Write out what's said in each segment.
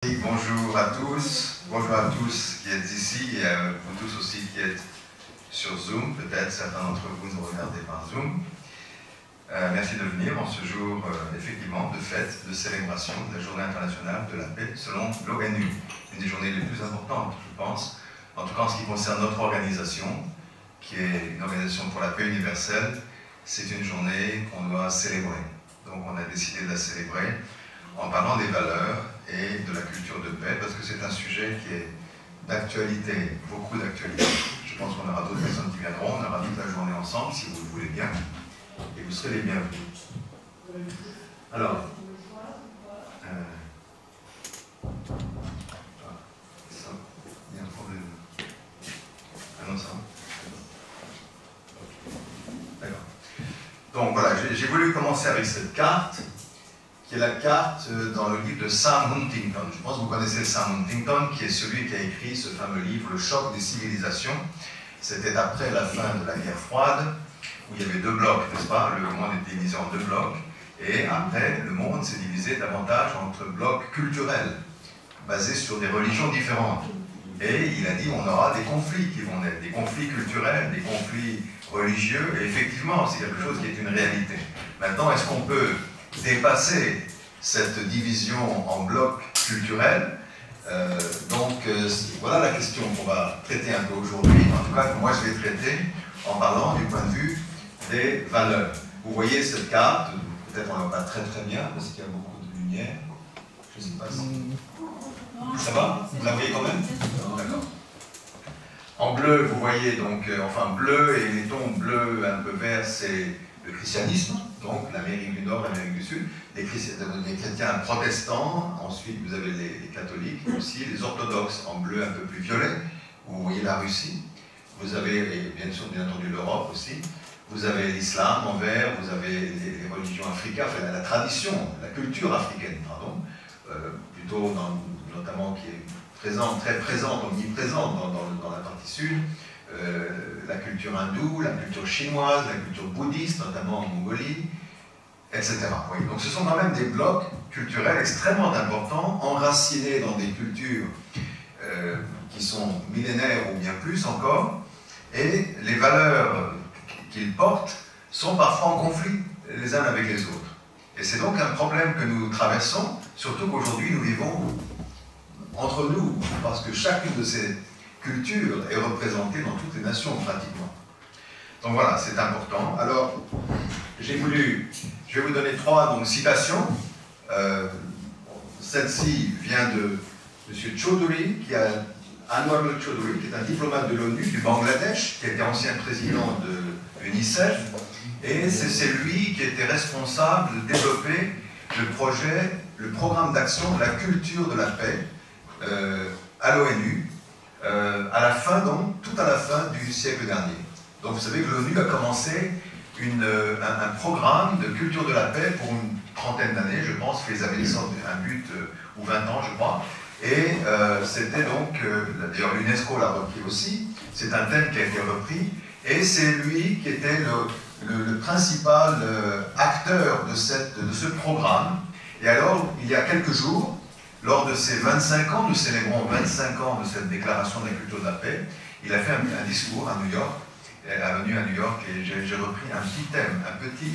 Bonjour à tous qui êtes ici et à vous tous aussi qui êtes sur Zoom. Peut-être certains d'entre vous nous regardez par Zoom. Merci de venir en ce jour, effectivement, de fête, de célébration de la Journée internationale de la paix selon l'ONU. Une des journées les plus importantes, je pense, en tout cas en ce qui concerne notre organisation, qui est une organisation pour la paix universelle. C'est une journée qu'on doit célébrer. Donc on a décidé de la célébrer en parlant des valeurs et de la culture de paix, parce que c'est un sujet qui est d'actualité, beaucoup d'actualité. Je pense qu'on aura d'autres personnes qui viendront, on aura toute la journée ensemble, si vous le voulez bien, et vous serez les bienvenus. Alors, ça, il y a un problème. Ah non, ça. D'accord. Donc voilà, j'ai voulu commencer avec cette carte, qui est la carte dans le livre de Sam Huntington. Je pense que vous connaissez Sam Huntington, qui est celui qui a écrit ce fameux livre, Le choc des civilisations. C'était après la fin de la guerre froide, où il y avait deux blocs, n'est-ce pas? Le monde était divisé en deux blocs, et après, le monde s'est divisé davantage entre blocs culturels, basés sur des religions différentes. Et il a dit, on aura des conflits qui vont naître, des conflits culturels, des conflits religieux, et effectivement, c'est quelque chose qui est une réalité. Maintenant, est-ce qu'on peut dépasser cette division en blocs culturels? Voilà la question qu'on va traiter un peu aujourd'hui. En tout cas, que moi je vais traiter en parlant du point de vue des valeurs. Vous voyez cette carte, peut-être on ne la voit pas très très bien parce qu'il y a beaucoup de lumière. Je ne sais pas si... Ça va? Vous la voyez quand même? D'accord. En bleu, vous voyez donc, enfin bleu et les tons bleu un peu vert, c'est le christianisme, donc l'Amérique du Nord, l'Amérique du Sud, les chrétiens protestants, ensuite vous avez les catholiques, aussi les orthodoxes en bleu un peu plus violet, vous voyez la Russie, vous avez, et bien sûr, bien entendu l'Europe aussi, vous avez l'islam en vert, vous avez les religions africaines, enfin la tradition, la culture africaine, pardon, plutôt notamment qui est présente, très présente, omniprésente dans la partie sud, la culture hindoue, la culture chinoise, la culture bouddhiste, notamment en Mongolie, etc. Oui, donc ce sont quand même des blocs culturels extrêmement importants, enracinés dans des cultures qui sont millénaires ou bien plus encore, et les valeurs qu'ils portent sont parfois en conflit les uns avec les autres. Et c'est donc un problème que nous traversons, surtout qu'aujourd'hui nous vivons entre nous, parce que chacune de ces culture est représentée dans toutes les nations pratiquement. Donc voilà, c'est important. Alors, je vais vous donner trois citations. Celle-ci vient de M. Chaudhuri, Anwar Chaudhuri, qui est un diplomate de l'ONU du Bangladesh, qui était ancien président de l'UNICEF, et c'est lui qui était responsable de développer le programme d'action de la culture de la paix à l'ONU, à la fin, donc, tout à la fin du siècle dernier. Donc vous savez que l'ONU a commencé un programme de culture de la paix pour une trentaine d'années, je pense qu'ils avaient un but, ou 20 ans, je crois, et c'était donc, d'ailleurs l'UNESCO l'a repris aussi, c'est un thème qui a été repris, et c'est lui qui était le principal acteur de ce programme. Et alors, il y a quelques jours, lors de ces 25 ans, nous célébrons 25 ans de cette déclaration de la culture de la paix, il a fait un discours à New York, venu à New York, et j'ai repris un petit thème, un petit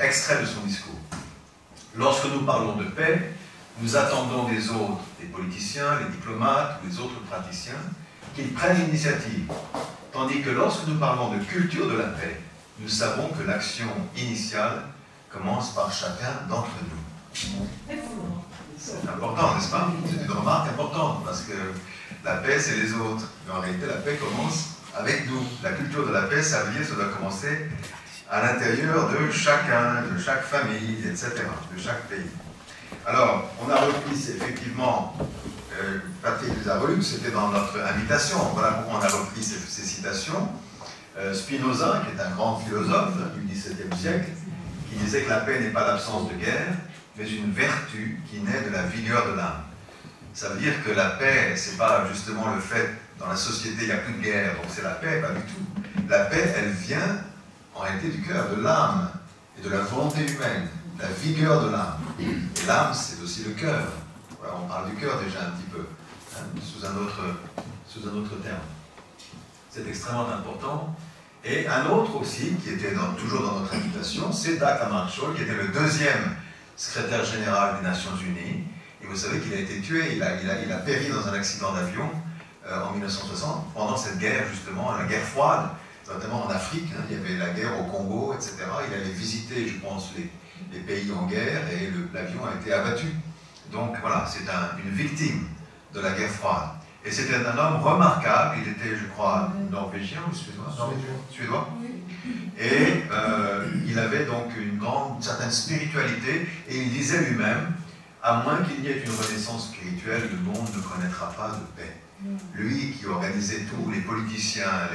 extrait de son discours. Lorsque nous parlons de paix, nous attendons des autres, des politiciens, les diplomates ou les autres praticiens, qu'ils prennent l'initiative. Tandis que lorsque nous parlons de culture de la paix, nous savons que l'action initiale commence par chacun d'entre nous. C'est important, n'est-ce pas? C'est une remarque importante, parce que la paix, c'est les autres. Mais en réalité, la paix commence avec nous. La culture de la paix, ça veut dire que ça doit commencer à l'intérieur de chacun, de chaque famille, etc., de chaque pays. Alors, on a repris, effectivement, Patrick les a relus, c'était dans notre invitation. Voilà pourquoi on a repris ces citations. Spinoza, qui est un grand philosophe du XVIIe siècle, qui disait que la paix n'est pas l'absence de guerre, mais une vertu qui naît de la vigueur de l'âme. Ça veut dire que la paix, c'est pas justement le fait, dans la société, il n'y a plus de guerre, donc c'est la paix, pas du tout. La paix, elle vient, en réalité, du cœur, de l'âme, et de la volonté humaine, la vigueur de l'âme. Et l'âme, c'est aussi le cœur. Voilà, on parle du cœur déjà un petit peu, hein, sous un autre terme. C'est extrêmement important. Et un autre aussi, qui était toujours dans notre invitation, c'est Dag Hammarskjöld, qui était le deuxième secrétaire général des Nations Unies. Et vous savez qu'il a été tué, il a péri dans un accident d'avion en 1960, pendant cette guerre justement, la guerre froide, notamment en Afrique. Hein, il y avait la guerre au Congo, etc. Il allait visiter, je pense, les pays en guerre, et l'avion a été abattu. Donc voilà, c'est une victime de la guerre froide. Et c'était un homme remarquable, il était, je crois, norvégien ou suédois? Suédois. Et il avait donc une certaine spiritualité, et il disait lui-même, à moins qu'il n'y ait une renaissance spirituelle, le monde ne connaîtra pas de paix. Lui qui organisait tous les politiciens,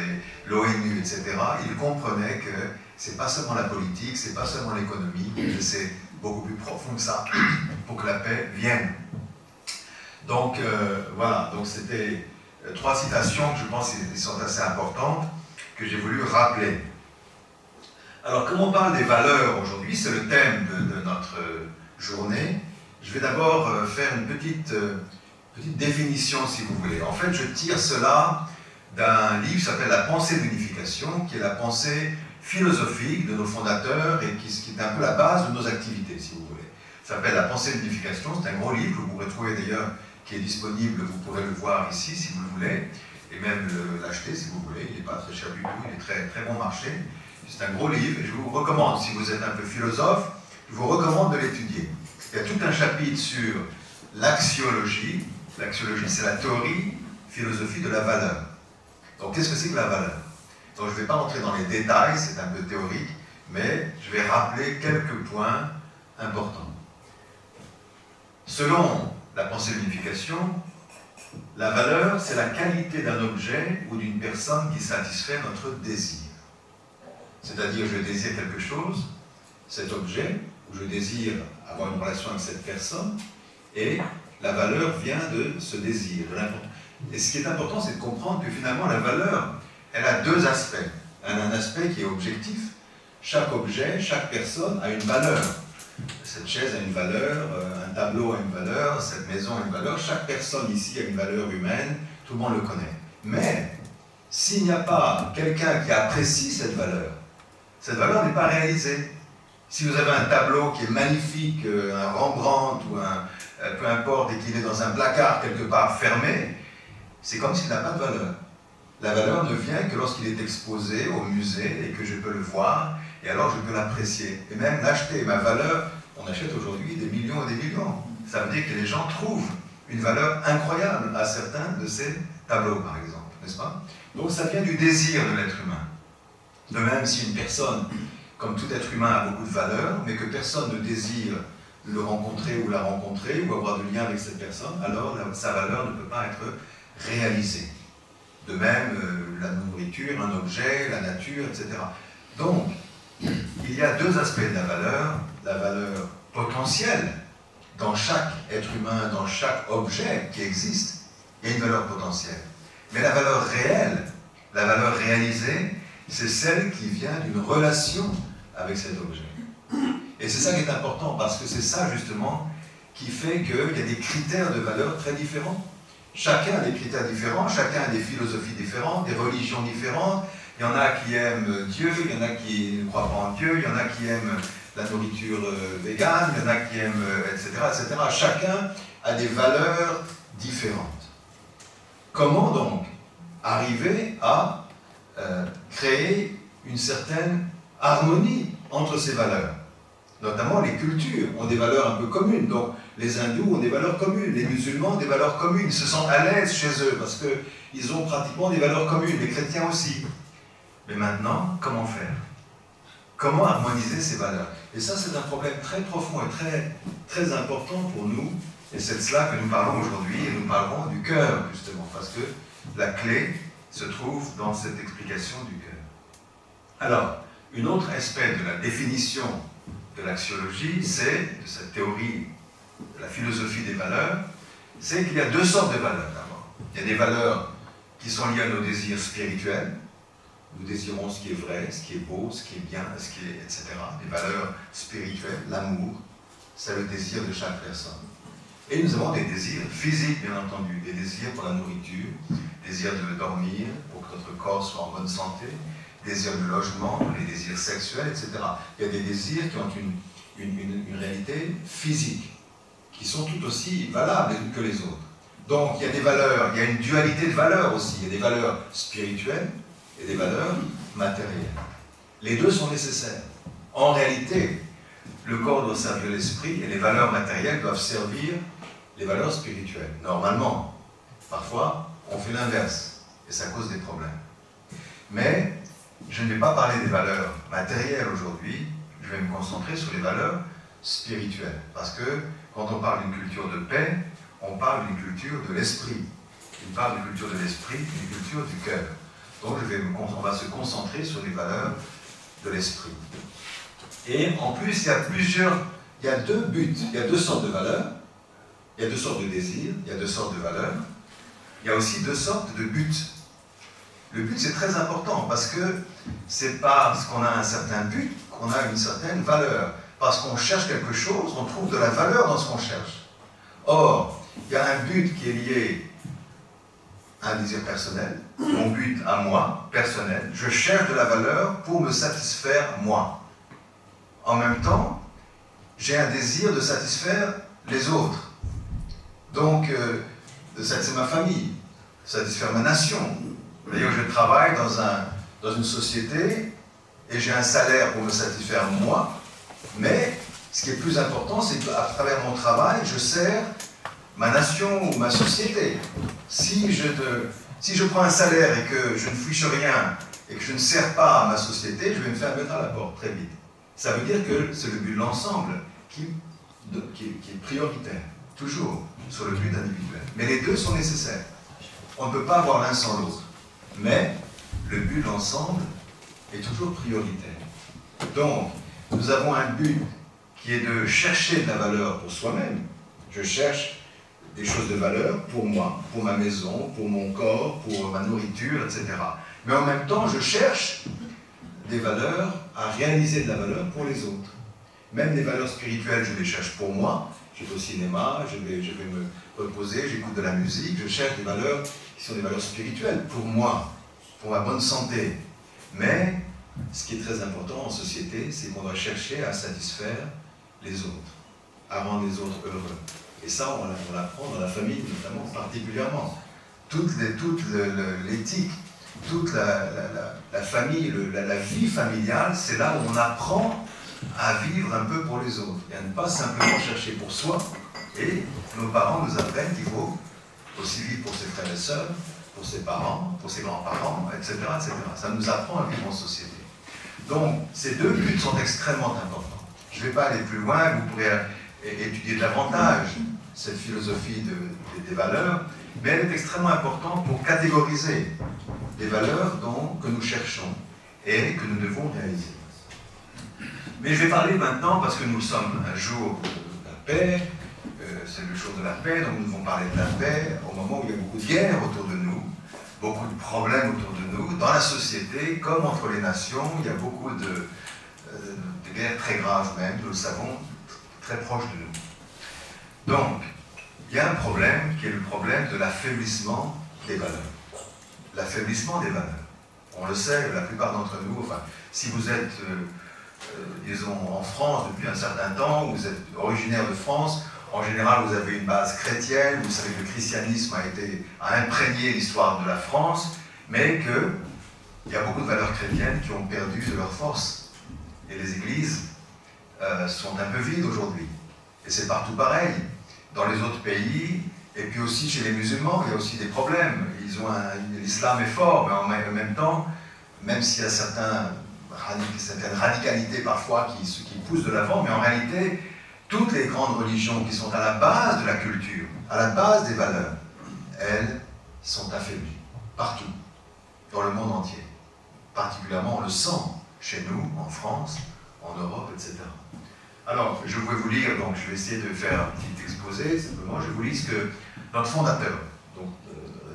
l'ONU, etc., il comprenait que c'est pas seulement la politique, c'est pas seulement l'économie, que c'est beaucoup plus profond que ça pour que la paix vienne. Donc voilà, donc c'était 3 citations que je pense sont assez importantes, que j'ai voulu rappeler. Alors, comme on parle des valeurs aujourd'hui, c'est le thème de notre journée, je vais d'abord faire une petite définition, si vous voulez. En fait, je tire cela d'un livre qui s'appelle La pensée de l'unification, qui est la pensée philosophique de nos fondateurs et qui est un peu la base de nos activités, si vous voulez. Ça s'appelle La pensée de l'unification, c'est un gros livre que vous pourrez trouver d'ailleurs, qui est disponible, vous pourrez le voir ici, si vous le voulez, et même l'acheter, si vous voulez. Il n'est pas très cher du tout, il est très, très bon marché. C'est un gros livre, et je vous recommande, si vous êtes un peu philosophe, je vous recommande de l'étudier. Il y a tout un chapitre sur l'axiologie. L'axiologie, c'est la théorie, philosophie de la valeur. Donc, qu'est-ce que c'est que la valeur? Donc, je ne vais pas entrer dans les détails, c'est un peu théorique, mais je vais rappeler quelques points importants. Selon la pensée de l'unification, la valeur, c'est la qualité d'un objet ou d'une personne qui satisfait notre désir. C'est-à-dire, je désire quelque chose, cet objet, ou je désire avoir une relation avec cette personne, et la valeur vient de ce désir, de l'importance. Et ce qui est important, c'est de comprendre que finalement, la valeur, elle a 2 aspects. Elle a un aspect qui est objectif. Chaque objet, chaque personne a une valeur. Cette chaise a une valeur, un tableau a une valeur, cette maison a une valeur, chaque personne ici a une valeur humaine, tout le monde le connaît. Mais, s'il n'y a pas quelqu'un qui apprécie cette valeur n'est pas réalisée. Si vous avez un tableau qui est magnifique, un Rembrandt ou peu importe, et qu'il est dans un placard quelque part fermé, c'est comme s'il n'a pas de valeur. La valeur ne vient que lorsqu'il est exposé au musée et que je peux le voir, et alors je peux l'apprécier. Et même l'acheter. Ma valeur, on achète aujourd'hui des millions et des millions. Ça veut dire que les gens trouvent une valeur incroyable à certains de ces tableaux, par exemple, n'est-ce pas? Donc ça vient du désir de l'être humain. De même, si une personne, comme tout être humain, a beaucoup de valeur, mais que personne ne désire le rencontrer ou la rencontrer, ou avoir de lien avec cette personne, alors sa valeur ne peut pas être réalisée. De même, la nourriture, un objet, la nature, etc. Donc, il y a 2 aspects de la valeur potentielle, dans chaque être humain, dans chaque objet qui existe, il y a une valeur potentielle. Mais la valeur réelle, la valeur réalisée, c'est celle qui vient d'une relation avec cet objet. Et c'est ça qui est important, parce que c'est ça justement qui fait qu'il y a des critères de valeur très différents. Chacun a des critères différents, chacun a des philosophies différentes, des religions différentes. Il y en a qui aiment Dieu, il y en a qui ne croient pas en Dieu, il y en a qui aiment la nourriture végane, il y en a qui aiment, etc., etc. Chacun a des valeurs différentes. Comment donc arriver à créer une certaine harmonie entre ces valeurs? Notamment les cultures ont des valeurs un peu communes. Donc les hindous ont des valeurs communes, les musulmans ont des valeurs communes. Ils se sentent à l'aise chez eux parce qu'ils ont pratiquement des valeurs communes, les chrétiens aussi. Mais maintenant, comment faire? Comment harmoniser ces valeurs? Et ça, c'est un problème très profond et très, très important pour nous. Et c'est de cela que nous parlons aujourd'hui, et nous parlerons du cœur, justement, parce que la clé se trouve dans cette explication du cœur. Alors, un autre aspect de la définition de l'axiologie, c'est, de cette théorie de la philosophie des valeurs, c'est qu'il y a 2 sortes de valeurs d'abord. Il y a des valeurs qui sont liées à nos désirs spirituels. Nous désirons ce qui est vrai, ce qui est beau, ce qui est bien, ce qui est, etc. Des valeurs spirituelles, l'amour, c'est le désir de chaque personne. Et nous avons des désirs physiques, bien entendu, des désirs pour la nourriture, désirs de dormir, pour que notre corps soit en bonne santé, désirs de logement, les désirs sexuels, etc. Il y a des désirs qui ont une réalité physique, qui sont tout aussi valables les unes que les autres. Donc il y a des valeurs, il y a une dualité de valeurs aussi, il y a des valeurs spirituelles et des valeurs matérielles. Les deux sont nécessaires. En réalité, le corps doit servir l'esprit et les valeurs matérielles doivent servir les valeurs spirituelles. Normalement, parfois, on fait l'inverse et ça cause des problèmes. Mais je ne vais pas parler des valeurs matérielles aujourd'hui, je vais me concentrer sur les valeurs spirituelles. Parce que quand on parle d'une culture de paix, on parle d'une culture de l'esprit. On parle d'une culture de l'esprit, d'une culture du cœur. Donc on va se concentrer sur les valeurs de l'esprit. Et en plus, il y a deux buts, il y a deux sortes de valeurs, il y a deux sortes de désirs, il y a deux sortes de valeurs, il y a aussi deux sortes de buts. Le but, c'est très important, parce que c'est parce qu'on a un certain but qu'on a une certaine valeur. Parce qu'on cherche quelque chose, on trouve de la valeur dans ce qu'on cherche. Or, il y a un but qui est lié à un désir personnel, mon but à moi, personnel. Je cherche de la valeur pour me satisfaire moi. En même temps, j'ai un désir de satisfaire les autres. Donc, de satisfaire ma famille, de satisfaire ma nation. D'ailleurs, je travaille dans une société et j'ai un salaire pour me satisfaire moi. Mais ce qui est plus important, c'est qu'à travers mon travail, je sers ma nation ou ma société. Si je prends un salaire et que je ne fiche rien et que je ne sers pas à ma société, je vais me faire mettre à la porte très vite. Ça veut dire que c'est le but de l'ensemble qui est prioritaire, toujours sur le but individuel. Mais les deux sont nécessaires. On ne peut pas avoir l'un sans l'autre. Mais le but de l'ensemble est toujours prioritaire. Donc, nous avons un but qui est de chercher de la valeur pour soi-même. Je cherche des choses de valeur pour moi, pour ma maison, pour mon corps, pour ma nourriture, etc. Mais en même temps, je cherche des valeurs à réaliser de la valeur pour les autres. Même les valeurs spirituelles, je les cherche pour moi. Je vais au cinéma, je vais me reposer, j'écoute de la musique, je cherche des valeurs qui sont des valeurs spirituelles pour moi, pour ma bonne santé. Mais ce qui est très important en société, c'est qu'on doit chercher à satisfaire les autres, à rendre les autres heureux. Et ça, on l'apprend dans la famille, notamment, particulièrement. Toute l'éthique, toute la famille, la vie familiale, c'est là où on apprend à vivre un peu pour les autres, et à ne pas simplement chercher pour soi. Et nos parents nous apprennent qu'il faut aussi vivre pour ses frères et sœurs, pour ses parents, pour ses grands-parents, etc., etc. Ça nous apprend à vivre en société. Donc, ces deux buts sont extrêmement importants. Je ne vais pas aller plus loin, vous pourrez étudier davantage cette philosophie des valeurs, mais elle est extrêmement importante pour catégoriser les valeurs que nous cherchons et que nous devons réaliser. Mais je vais parler maintenant, parce que nous sommes un jour de la paix, c'est le jour de la paix, donc nous devons parler de la paix au moment où il y a beaucoup de guerres autour de nous, beaucoup de problèmes autour de nous, dans la société, comme entre les nations, il y a beaucoup de guerres très graves même, nous le savons, très proches de nous. Donc, il y a un problème qui est le problème de l'affaiblissement des valeurs. L'affaiblissement des valeurs. On le sait, la plupart d'entre nous, enfin, si vous êtes, disons, en France depuis un certain temps, ou vous êtes originaire de France, en général, vous avez une base chrétienne, vous savez que le christianisme a imprégné l'histoire de la France, mais qu'il y a beaucoup de valeurs chrétiennes qui ont perdu de leur force. Et les églises sont un peu vides aujourd'hui. Et c'est partout pareil. Dans les autres pays, et puis aussi chez les musulmans, il y a aussi des problèmes. L'islam est fort, mais en même temps, même s'il y a certaines radicalités parfois qui poussent de l'avant, mais en réalité, toutes les grandes religions qui sont à la base de la culture, à la base des valeurs, elles sont affaiblies, partout, dans le monde entier. Particulièrement, on le sent chez nous, en France, en Europe, etc. Alors, je vais vous lire, donc je vais essayer de faire un petit exposé, simplement, je vous lis ce que notre fondateur, donc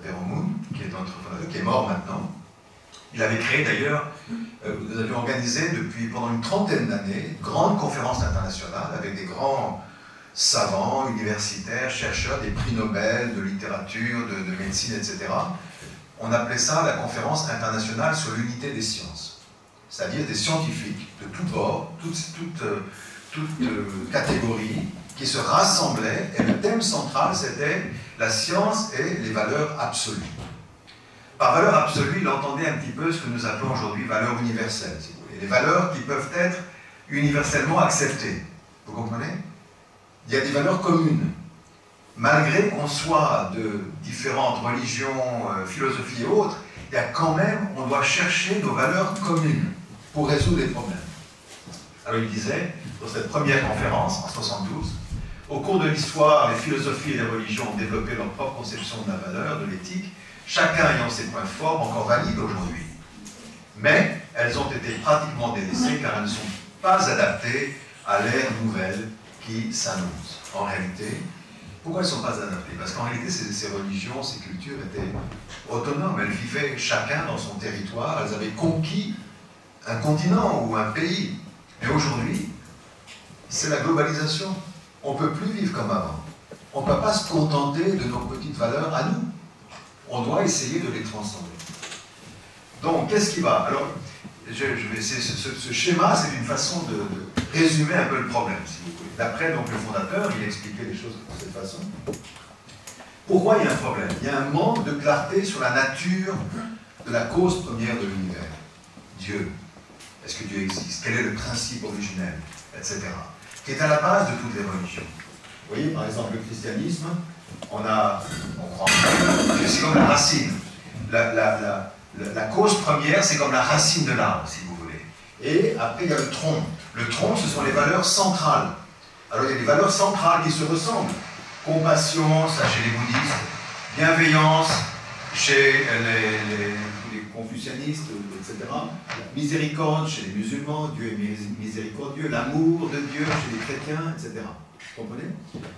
Révérend Moon, qui est notre fondateur, qui est mort maintenant, il avait créé d'ailleurs, nous avions organisé pendant une trentaine d'années, une grande conférence internationale avec des grands savants, universitaires, chercheurs, des prix Nobel de littérature, de médecine, etc. On appelait ça la conférence internationale sur l'unité des sciences. C'est-à-dire des scientifiques de tous bords, toutes catégories, qui se rassemblaient, et le thème central c'était la science et les valeurs absolues. Par valeur absolue, il entendait un petit peu ce que nous appelons aujourd'hui valeurs universelles, si vous voulez. Les valeurs qui peuvent être universellement acceptées. Vous comprenez? Il y a des valeurs communes. Malgré qu'on soit de différentes religions, philosophies et autres, il y a quand même, on doit chercher nos valeurs communes pour résoudre les problèmes. Alors il disait, dans cette première conférence, en 1972, au cours de l'histoire, les philosophies et les religions ont développé leur propre conception de la valeur, de l'éthique, chacun ayant ses points forts, encore valides aujourd'hui. Mais elles ont été pratiquement délaissées car elles ne sont pas adaptées à l'ère nouvelle qui s'annonce. En réalité, pourquoi elles ne sont pas adaptées? Parce qu'en réalité, ces religions, ces cultures étaient autonomes. Elles vivaient chacun dans son territoire. Elles avaient conquis un continent ou un pays. Mais aujourd'hui, c'est la globalisation. On ne peut plus vivre comme avant. On ne peut pas se contenter de nos petites valeurs à nous. On doit essayer de les transcender. Donc, qu'est-ce qui va? Alors, ce schéma, c'est une façon de résumer un peu le problème, si vous voulez. D'après donc, le fondateur, il expliquait les choses de cette façon. Pourquoi il y a un problème? Il y a un manque de clarté sur la nature de la cause première de l'univers. Dieu. Est-ce que Dieu existe? Quel est le principe originel? Etc. Qui est à la base de toutes les religions. Vous voyez, par exemple, le christianisme, on croit que c'est comme la racine. La cause première, c'est comme la racine de l'arbre, si vous voulez. Et après, il y a le tronc. Le tronc, ce sont les valeurs centrales. Alors, il y a des valeurs centrales qui se ressemblent. Compassion, ça chez les bouddhistes. Bienveillance, chez les confucianistes, etc. Miséricorde, chez les musulmans. Dieu est miséricordieux. L'amour de Dieu, chez les chrétiens, etc. Vous comprenez?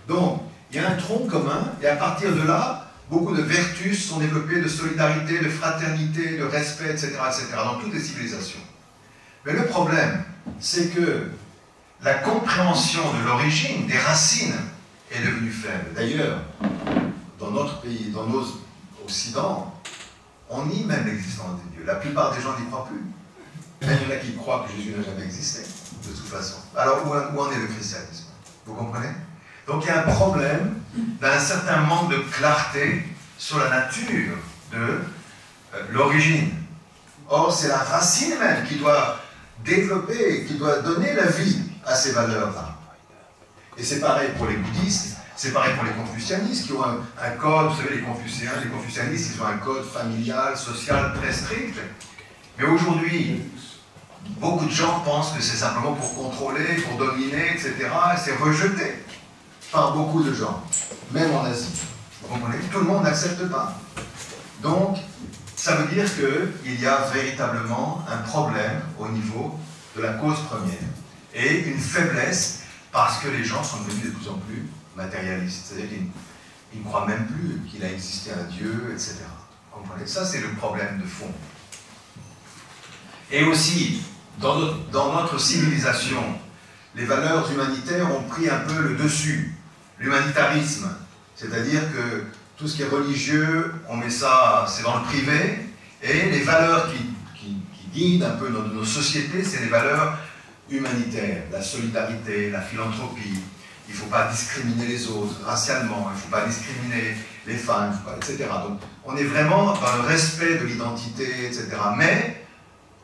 Donc, il y a un tronc commun, et à partir de là, beaucoup de vertus sont développées, de solidarité, de fraternité, de respect, etc., dans toutes les civilisations. Mais le problème, c'est que la compréhension de l'origine, des racines, est devenue faible. D'ailleurs, dans notre pays, dans nos Occidents, on nie même l'existence de Dieu. La plupart des gens n'y croient plus. Il y en a qui croient que Jésus n'a jamais existé, de toute façon. Alors, où en est le christianisme? Vous comprenez? Donc il y a un problème d'un certain manque de clarté sur la nature de l'origine. Or, c'est la racine même qui doit développer, qui doit donner la vie à ces valeurs-là. Et c'est pareil pour les bouddhistes, c'est pareil pour les confucianistes qui ont un code, vous savez, les confucianistes, ils ont un code familial, social très strict. Mais aujourd'hui, beaucoup de gens pensent que c'est simplement pour contrôler, pour dominer, etc. Et c'est rejeté par beaucoup de gens, même en Asie. Vous comprenez? Tout le monde n'accepte pas. Donc, ça veut dire qu'il y a véritablement un problème au niveau de la cause première. Et une faiblesse parce que les gens sont devenus de plus en plus matérialistes. C'est-à-dire qu'ils ne croient même plus qu'il a existé un Dieu, etc. Vous comprenez? Ça, c'est le problème de fond. Et aussi, dans notre civilisation, les valeurs humanitaires ont pris un peu le dessus. L'humanitarisme, c'est-à-dire que tout ce qui est religieux, on met ça, c'est dans le privé, et les valeurs qui guident un peu nos sociétés, c'est les valeurs humanitaires, la solidarité, la philanthropie. Il ne faut pas discriminer les autres racialement, il ne faut pas discriminer les femmes, etc. Donc on est vraiment dans le respect de l'identité, etc. Mais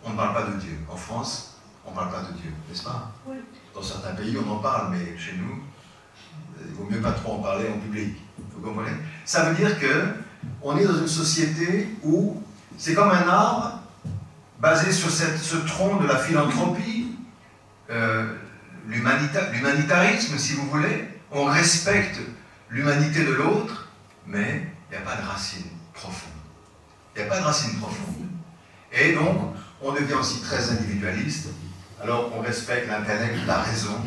on ne parle pas de Dieu. En France, on ne parle pas de Dieu, n'est-ce pas? Oui. Dans certains pays, on en parle, mais chez nous, il vaut mieux pas trop en parler en public. Vous comprenez? Ça veut dire qu'on est dans une société où c'est comme un arbre basé sur ce tronc de la philanthropie, l'humanitarisme, si vous voulez. On respecte l'humanité de l'autre, mais il n'y a pas de racine profonde. Il n'y a pas de racine profonde. Et donc, on devient aussi très individualiste. Alors, on respecte l'intellect, la raison,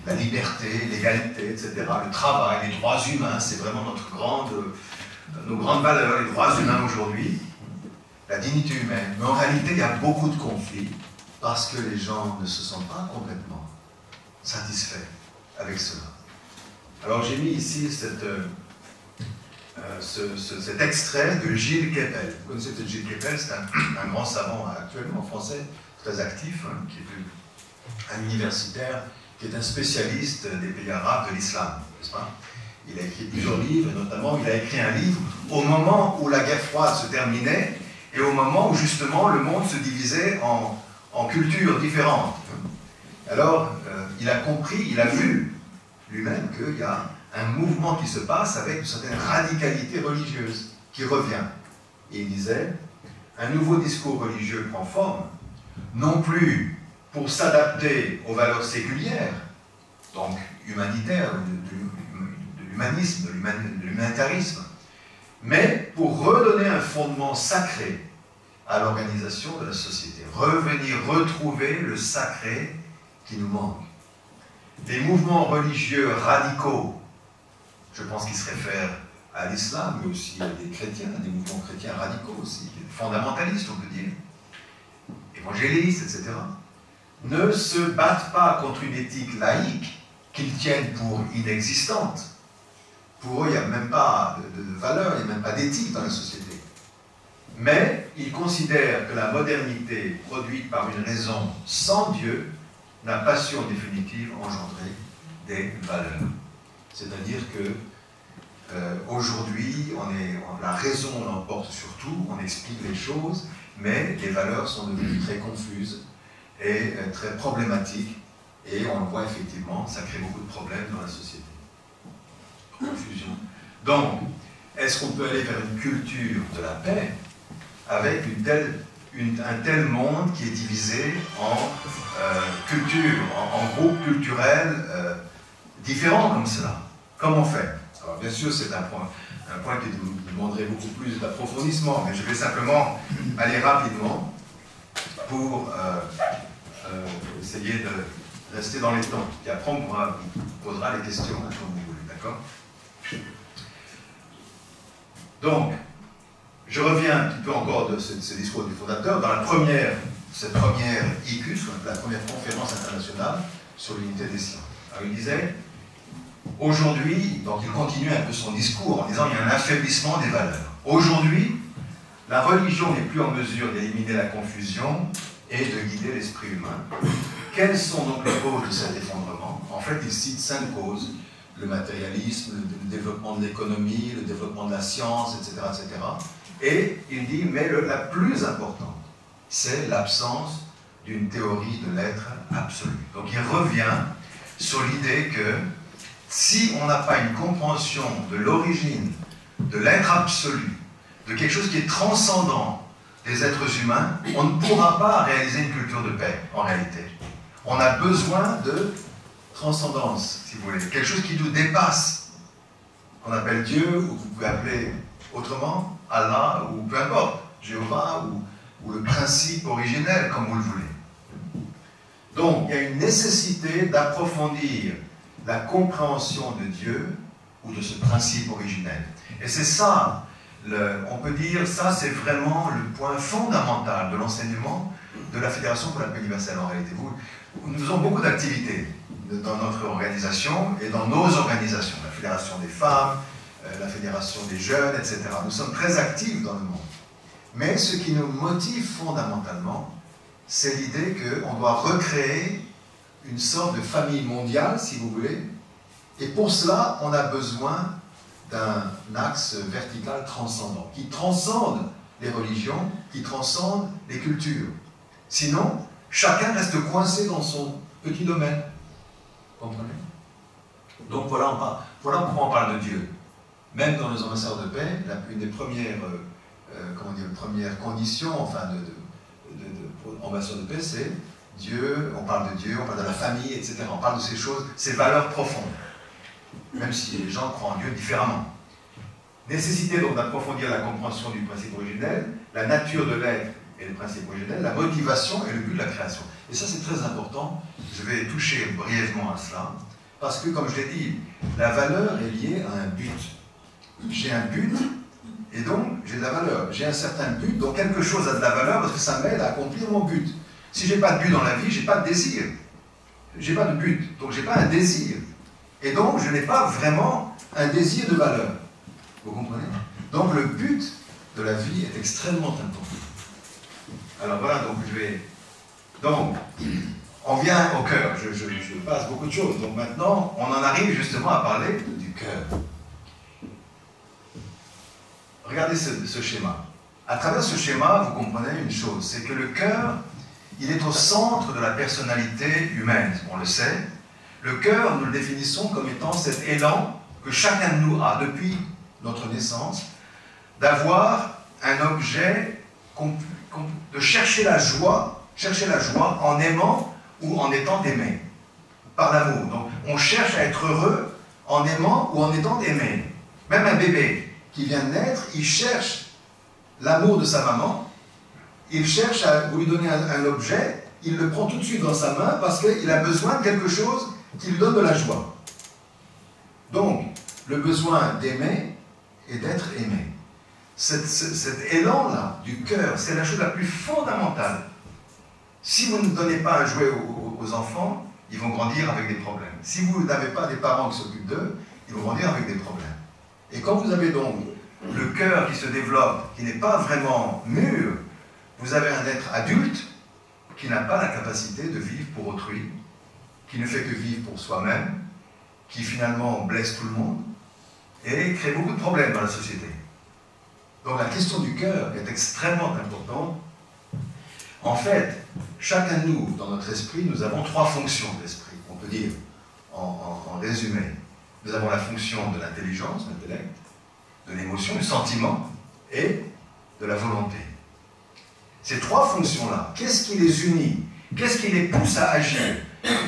la liberté, l'égalité, etc. Le travail, les droits humains, c'est vraiment nos grandes valeurs, les droits humains aujourd'hui, la dignité humaine. Mais en réalité, il y a beaucoup de conflits parce que les gens ne se sentent pas complètement satisfaits avec cela. Alors j'ai mis ici cet extrait de Gilles Kepel. Vous connaissez peut-être Gilles Kepel, c'est un grand savant actuellement français, très actif, hein, qui est un universitaire, qui est un spécialiste des pays arabes, de l'islam, n'est-ce pas? Il a écrit plusieurs livres, et notamment il a écrit un livre au moment où la guerre froide se terminait et au moment où justement le monde se divisait en cultures différentes. Alors il a compris, il a vu lui-même qu'il y a un mouvement qui se passe avec une certaine radicalité religieuse qui revient. Et il disait, un nouveau discours religieux prend forme, non plus pour s'adapter aux valeurs séculières, donc humanitaires, de l'humanisme, de l'humanitarisme, mais pour redonner un fondement sacré à l'organisation de la société. Revenir retrouver le sacré qui nous manque. Des mouvements religieux radicaux, je pense qu'ils se réfèrent à l'islam, mais aussi à des chrétiens, des mouvements chrétiens radicaux aussi, fondamentalistes on peut dire, évangélistes, etc., ne se battent pas contre une éthique laïque qu'ils tiennent pour inexistante. Pour eux, il n'y a même pas de valeur, il n'y a même pas d'éthique dans la société. Mais ils considèrent que la modernité produite par une raison sans Dieu n'a pas su en définitive engendrer des valeurs. C'est-à-dire que aujourd'hui, la raison l'emporte sur tout, on explique les choses, mais les valeurs sont devenues très confuses et très problématiques, et on le voit effectivement, ça crée beaucoup de problèmes dans la société. Confusion. Donc, est-ce qu'on peut aller vers une culture de la paix avec un tel monde qui est divisé en cultures, en groupes culturels différents comme cela? Comment faire? Alors bien sûr, c'est un point qui nous demanderait beaucoup plus d'approfondissement, mais je vais simplement aller rapidement pour essayer de rester dans les temps. Et après, on vous posera les questions comme vous voulez, d'accord? Donc, je reviens un petit peu encore de ce discours du fondateur. Dans cette première ICUS, la première conférence internationale sur l'unité des sciences. Alors, il disait, aujourd'hui, donc il continue un peu son discours en disant il y a un affaiblissement des valeurs. Aujourd'hui, la religion n'est plus en mesure d'éliminer la confusion et de guider l'esprit humain. Quelles sont donc les causes de cet effondrement? En fait, il cite 5 causes. Le matérialisme, le développement de l'économie, le développement de la science, etc. etc. Et il dit, mais la plus importante, c'est l'absence d'une théorie de l'être absolu. Donc il revient sur l'idée que si on n'a pas une compréhension de l'origine, de l'être absolu, de quelque chose qui est transcendant des êtres humains, on ne pourra pas réaliser une culture de paix, en réalité. On a besoin de transcendance, si vous voulez, quelque chose qui nous dépasse, qu'on appelle Dieu, ou vous pouvez appeler autrement, Allah, ou peu importe, Jéhovah, ou le principe originel, comme vous le voulez. Donc, il y a une nécessité d'approfondir la compréhension de Dieu, ou de ce principe originel. Et c'est ça, on peut dire, ça c'est vraiment le point fondamental de l'enseignement de la Fédération pour la paix universelle, en réalité. Nous faisons beaucoup d'activités dans notre organisation et dans nos organisations, la Fédération des femmes, la Fédération des jeunes, etc. Nous sommes très actifs dans le monde. Mais ce qui nous motive fondamentalement, c'est l'idée qu'on doit recréer une sorte de famille mondiale, si vous voulez, et pour cela, on a besoin d'un axe vertical transcendant, qui transcende les religions, qui transcende les cultures. Sinon, chacun reste coincé dans son petit domaine. Comprenez? Donc voilà pourquoi on parle de Dieu. Même dans les ambassadeurs de paix, une des premières, première conditions, enfin, pour ambassadeur de paix, c'est Dieu, on parle de Dieu, on parle de la famille, etc. On parle de ces choses, ces valeurs profondes. Même si les gens croient en Dieu différemment. Nécessité donc d'approfondir la compréhension du principe originel, la nature de l'être et le principe originel, la motivation et le but de la création. Et ça c'est très important, je vais toucher brièvement à cela, parce que comme je l'ai dit, la valeur est liée à un but. J'ai un but, et donc j'ai de la valeur. J'ai un certain but, donc quelque chose a de la valeur parce que ça m'aide à accomplir mon but. Si je n'ai pas de but dans la vie, je n'ai pas de désir. Je n'ai pas de but, donc je n'ai pas un désir. Et donc, je n'ai pas vraiment un désir de valeur. Vous comprenez? Donc, le but de la vie est extrêmement important. Alors voilà, donc je vais... Donc, on vient au cœur. Je passe beaucoup de choses. Donc maintenant, on en arrive justement à parler du cœur. Regardez ce schéma. À travers ce schéma, vous comprenez une chose, c'est que le cœur, il est au centre de la personnalité humaine, on le sait. Le cœur, nous le définissons comme étant cet élan que chacun de nous a depuis notre naissance, d'avoir un objet, de chercher la joie en aimant ou en étant aimé, par l'amour. Donc, on cherche à être heureux en aimant ou en étant aimé. Même un bébé qui vient de naître, il cherche l'amour de sa maman, il cherche à lui donner un objet, il le prend tout de suite dans sa main parce qu'il a besoin de quelque chose qui lui donne de la joie. Donc, le besoin d'aimer et d'être aimé. Cet élan-là du cœur, c'est la chose la plus fondamentale. Si vous ne donnez pas un jouet aux enfants, ils vont grandir avec des problèmes. Si vous n'avez pas des parents qui s'occupent d'eux, ils vont grandir avec des problèmes. Et quand vous avez donc le cœur qui se développe, qui n'est pas vraiment mûr, vous avez un être adulte qui n'a pas la capacité de vivre pour autrui, qui ne fait que vivre pour soi-même, qui finalement blesse tout le monde et crée beaucoup de problèmes dans la société. Donc la question du cœur est extrêmement importante. En fait, chacun de nous, dans notre esprit, nous avons trois fonctions d'esprit. On peut dire, en résumé, nous avons la fonction de l'intelligence, l'intellect, de l'émotion, du sentiment et de la volonté. Ces trois fonctions-là, qu'est-ce qui les unit? Qu'est-ce qui les pousse à agir?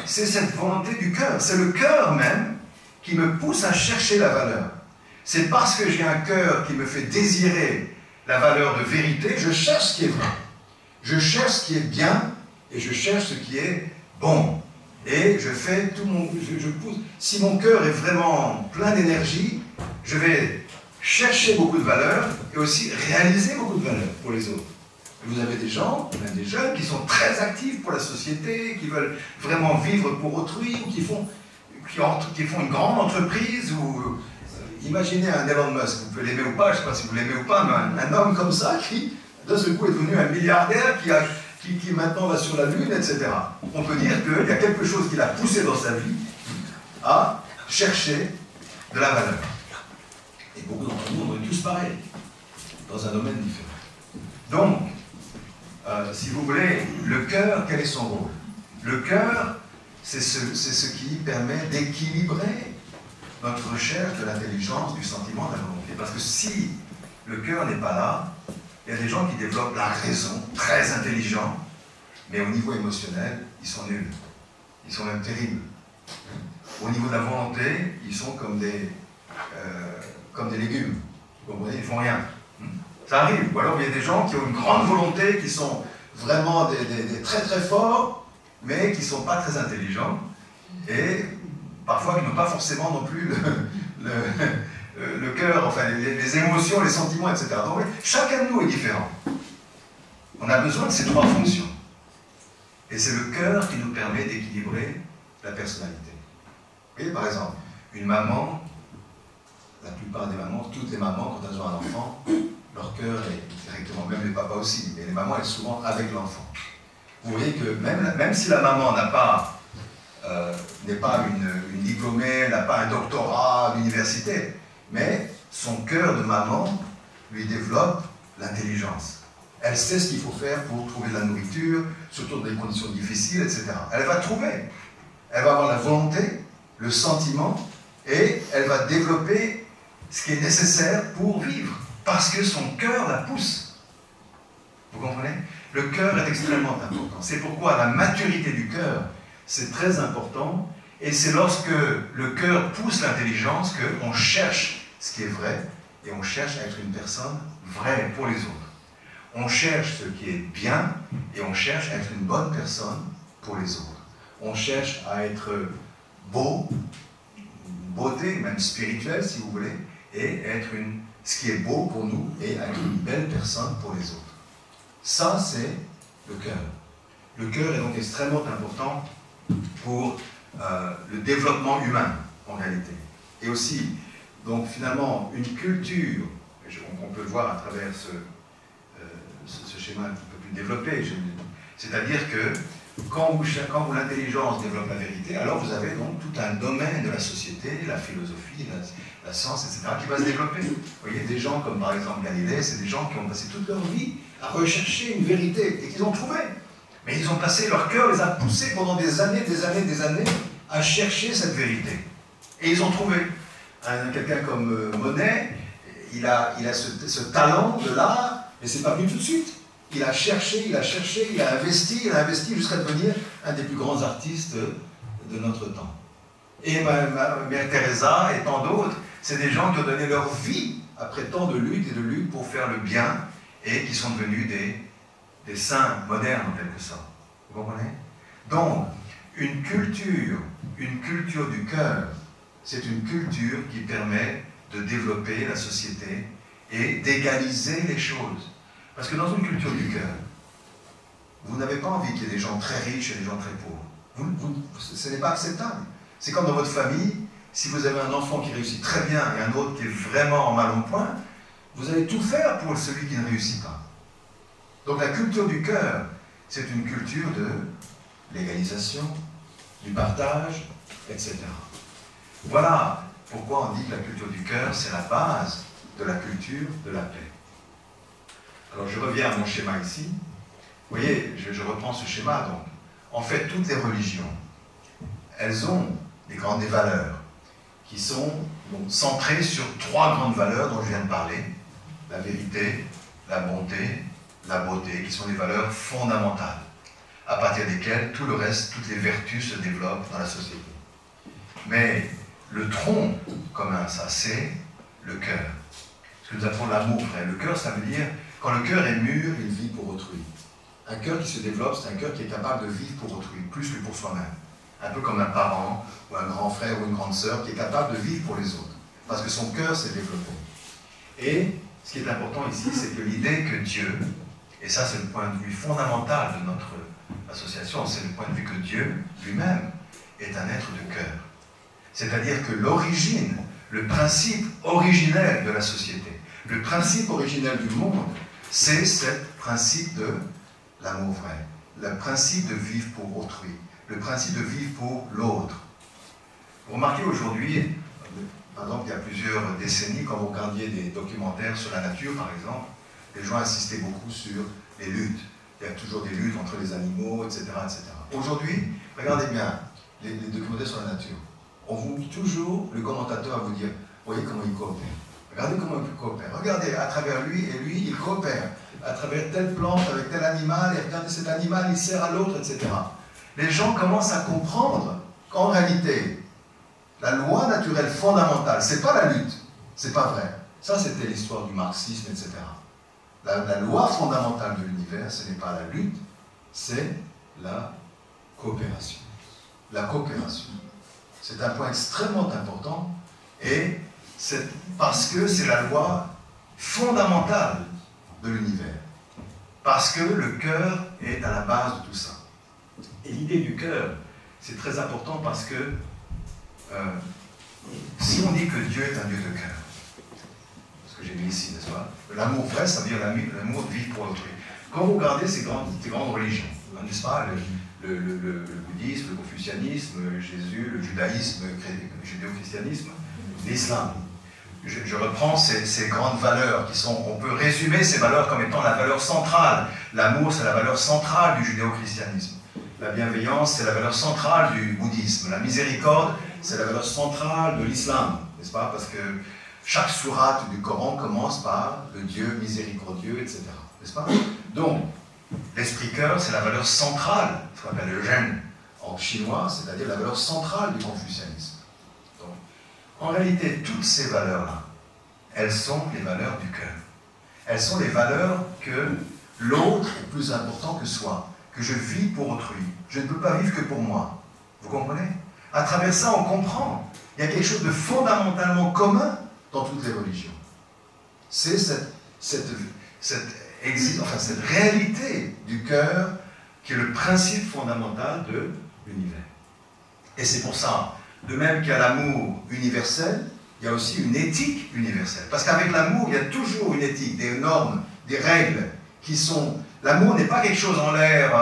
C'est cette volonté du cœur. C'est le cœur même qui me pousse à chercher la valeur. C'est parce que j'ai un cœur qui me fait désirer la valeur de vérité, je cherche ce qui est vrai. Je cherche ce qui est bien et je cherche ce qui est bon. Et je fais tout mon... Je pousse. Si mon cœur est vraiment plein d'énergie, je vais chercher beaucoup de valeur et aussi réaliser beaucoup de valeur pour les autres. Vous avez des gens, même des jeunes, qui sont très actifs pour la société, qui veulent vraiment vivre pour autrui, ou qui font une grande entreprise, ou... imaginez un Elon Musk, vous pouvez l'aimer ou pas, je ne sais pas si vous l'aimez ou pas, mais un homme comme ça qui, d'un seul coup, est devenu un milliardaire qui maintenant va sur la Lune, etc. On peut dire qu'il y a quelque chose qui l'a poussé dans sa vie à chercher de la valeur. Et beaucoup d'entre nous, on est tous pareils, dans un domaine différent. Donc, si vous voulez, le cœur, quel est son rôle? Le cœur, c'est ce qui permet d'équilibrer notre recherche de l'intelligence, du sentiment, de la volonté. Parce que si le cœur n'est pas là, il y a des gens qui développent la raison, très intelligents, mais au niveau émotionnel, ils sont nuls. Ils sont même terribles. Au niveau de la volonté, ils sont comme des légumes. Vous comprenez? Ils ne font rien. Ça arrive. Ou alors il y a des gens qui ont une grande volonté, qui sont vraiment des très très forts, mais qui ne sont pas très intelligents, et parfois qui n'ont pas forcément non plus le cœur, enfin les émotions, les sentiments, etc. Donc chacun de nous est différent. On a besoin de ces trois fonctions. Et c'est le cœur qui nous permet d'équilibrer la personnalité. Vous voyez, par exemple, une maman, la plupart des mamans, toutes les mamans, quand elles ont un enfant, leur cœur est directement, même les papas aussi, mais les mamans, elles sont souvent avec l'enfant. Vous voyez que même si la maman n'est pas une diplômée, n'a pas un doctorat à l'université, mais son cœur de maman lui développe l'intelligence. Elle sait ce qu'il faut faire pour trouver de la nourriture, surtout dans des conditions difficiles, etc. Elle va trouver. Elle va avoir la volonté, le sentiment, et elle va développer ce qui est nécessaire pour vivre, parce que son cœur la pousse. Vous comprenez? Le cœur est extrêmement important. C'est pourquoi la maturité du cœur, c'est très important, et c'est lorsque le cœur pousse l'intelligence qu'on cherche ce qui est vrai, et on cherche à être une personne vraie pour les autres. On cherche ce qui est bien, et on cherche à être une bonne personne pour les autres. On cherche à être beau, une beauté, même spirituelle si vous voulez, et être ce qui est beau pour nous, et être une belle personne pour les autres. Ça, c'est le cœur. Le cœur est donc extrêmement important pour le développement humain. en réalité. Et aussi, donc finalement, une culture, on peut le voir à travers ce schéma un petit peu plus développé, c'est-à-dire que quand l'intelligence développe la vérité, alors vous avez donc tout un domaine de la société, la philosophie, la science, etc., qui va se développer. Vous voyez, des gens comme par exemple Galilée, c'est des gens qui ont passé toute leur vie à rechercher une vérité et qu'ils ont trouvé. Mais ils ont passé, leur cœur les a poussés pendant des années à chercher cette vérité. Et ils ont trouvé. Quelqu'un comme Monet, il a ce talent de l'art, mais c'est pas venu tout de suite. Il a cherché, il a investi jusqu'à devenir un des plus grands artistes de notre temps. Et Mère Teresa et tant d'autres, c'est des gens qui ont donné leur vie après tant de luttes et de luttes pour faire le bien et qui sont devenus des saints modernes en quelque sorte. Vous comprenez? Donc, une culture du cœur, c'est une culture qui permet de développer la société et d'égaliser les choses. Parce que dans une culture du cœur, vous n'avez pas envie qu'il y ait des gens très riches et des gens très pauvres. Ce n'est pas acceptable. C'est comme dans votre famille, si vous avez un enfant qui réussit très bien et un autre qui est vraiment en mal en point, vous allez tout faire pour celui qui ne réussit pas. Donc la culture du cœur, c'est une culture de l'égalisation, du partage, etc. Voilà pourquoi on dit que la culture du cœur, c'est la base de la culture de la paix. Alors je reviens à mon schéma ici. Vous voyez, je reprends ce schéma. Donc, en fait, toutes les religions, elles ont des valeurs qui sont donc, centrées sur 3 grandes valeurs dont je viens de parler. La vérité, la bonté, la beauté, qui sont des valeurs fondamentales, à partir desquelles tout le reste, toutes les vertus se développent dans la société. Mais le tronc commun, ça, c'est le cœur. Ce que nous appelons l'amour vrai. Le cœur, ça veut dire, quand le cœur est mûr, il vit pour autrui. Un cœur qui se développe, c'est un cœur qui est capable de vivre pour autrui, plus que pour soi-même. Un peu comme un parent, ou un grand frère, ou une grande sœur, qui est capable de vivre pour les autres. Parce que son cœur s'est développé. Et ce qui est important ici, c'est que l'idée que Dieu, et ça c'est le point de vue fondamental de notre association, c'est le point de vue que Dieu lui-même est un être de cœur. C'est-à-dire que l'origine, le principe originel de la société, le principe originel du monde, c'est ce principe de l'amour vrai, le principe de vivre pour autrui, le principe de vivre pour l'autre. Vous remarquez aujourd'hui, par exemple, il y a plusieurs décennies, quand vous regardiez des documentaires sur la nature, par exemple, les gens insistaient beaucoup sur les luttes. Il y a toujours des luttes entre les animaux, etc. etc. Aujourd'hui, regardez bien les documentaires sur la nature. On vous dit toujours, le commentateur va vous dire, voyez comment il coopère. Regardez comment il coopère. Regardez à travers lui, et lui, il coopère. À travers telle plante, avec tel animal, et regardez cet animal, il sert à l'autre, etc. Les gens commencent à comprendre qu'en réalité, la loi naturelle fondamentale, c'est pas la lutte, c'est pas vrai. Ça, c'était l'histoire du marxisme, etc. La loi fondamentale de l'univers, ce n'est pas la lutte, c'est la coopération. La coopération. C'est un point extrêmement important, et c'est parce que c'est la loi fondamentale de l'univers. Parce que le cœur est à la base de tout ça. Et l'idée du cœur, c'est très important parce que si on dit que Dieu est un Dieu de cœur, ce que j'ai mis ici, n'est-ce pas? L'amour vrai, ça veut dire l'amour de vivre pour autrui. Quand vous regardez ces grandes religions, n'est-ce pas? Le bouddhisme, le confucianisme, Jésus, le judaïsme, le judéo-christianisme, l'islam. Je reprends ces grandes valeurs qui sont, on peut résumer ces valeurs comme étant la valeur centrale. L'amour, c'est la valeur centrale du judéo-christianisme. La bienveillance, c'est la valeur centrale du bouddhisme. La miséricorde, c'est la valeur centrale de l'islam, n'est-ce pas? Parce que chaque sourate du Coran commence par le Dieu miséricordieux, etc. N'est-ce pas? Donc, l'esprit cœur, c'est la valeur centrale, ce qu'on appelle le Zhen en chinois, c'est-à-dire la valeur centrale du confucianisme. Donc, en réalité, toutes ces valeurs-là, elles sont les valeurs du cœur. Elles sont les valeurs que l'autre est plus important que soi, que je vis pour autrui. Je ne peux pas vivre que pour moi. Vous comprenez? À travers ça, on comprend. Il y a quelque chose de fondamentalement commun dans toutes les religions. C'est cette réalité du cœur qui est le principe fondamental de l'univers. Et c'est pour ça, De même qu'il y a l'amour universel, il y a aussi une éthique universelle. Parce qu'avec l'amour, il y a toujours une éthique, des normes, des règles qui sont... L'amour n'est pas quelque chose en l'air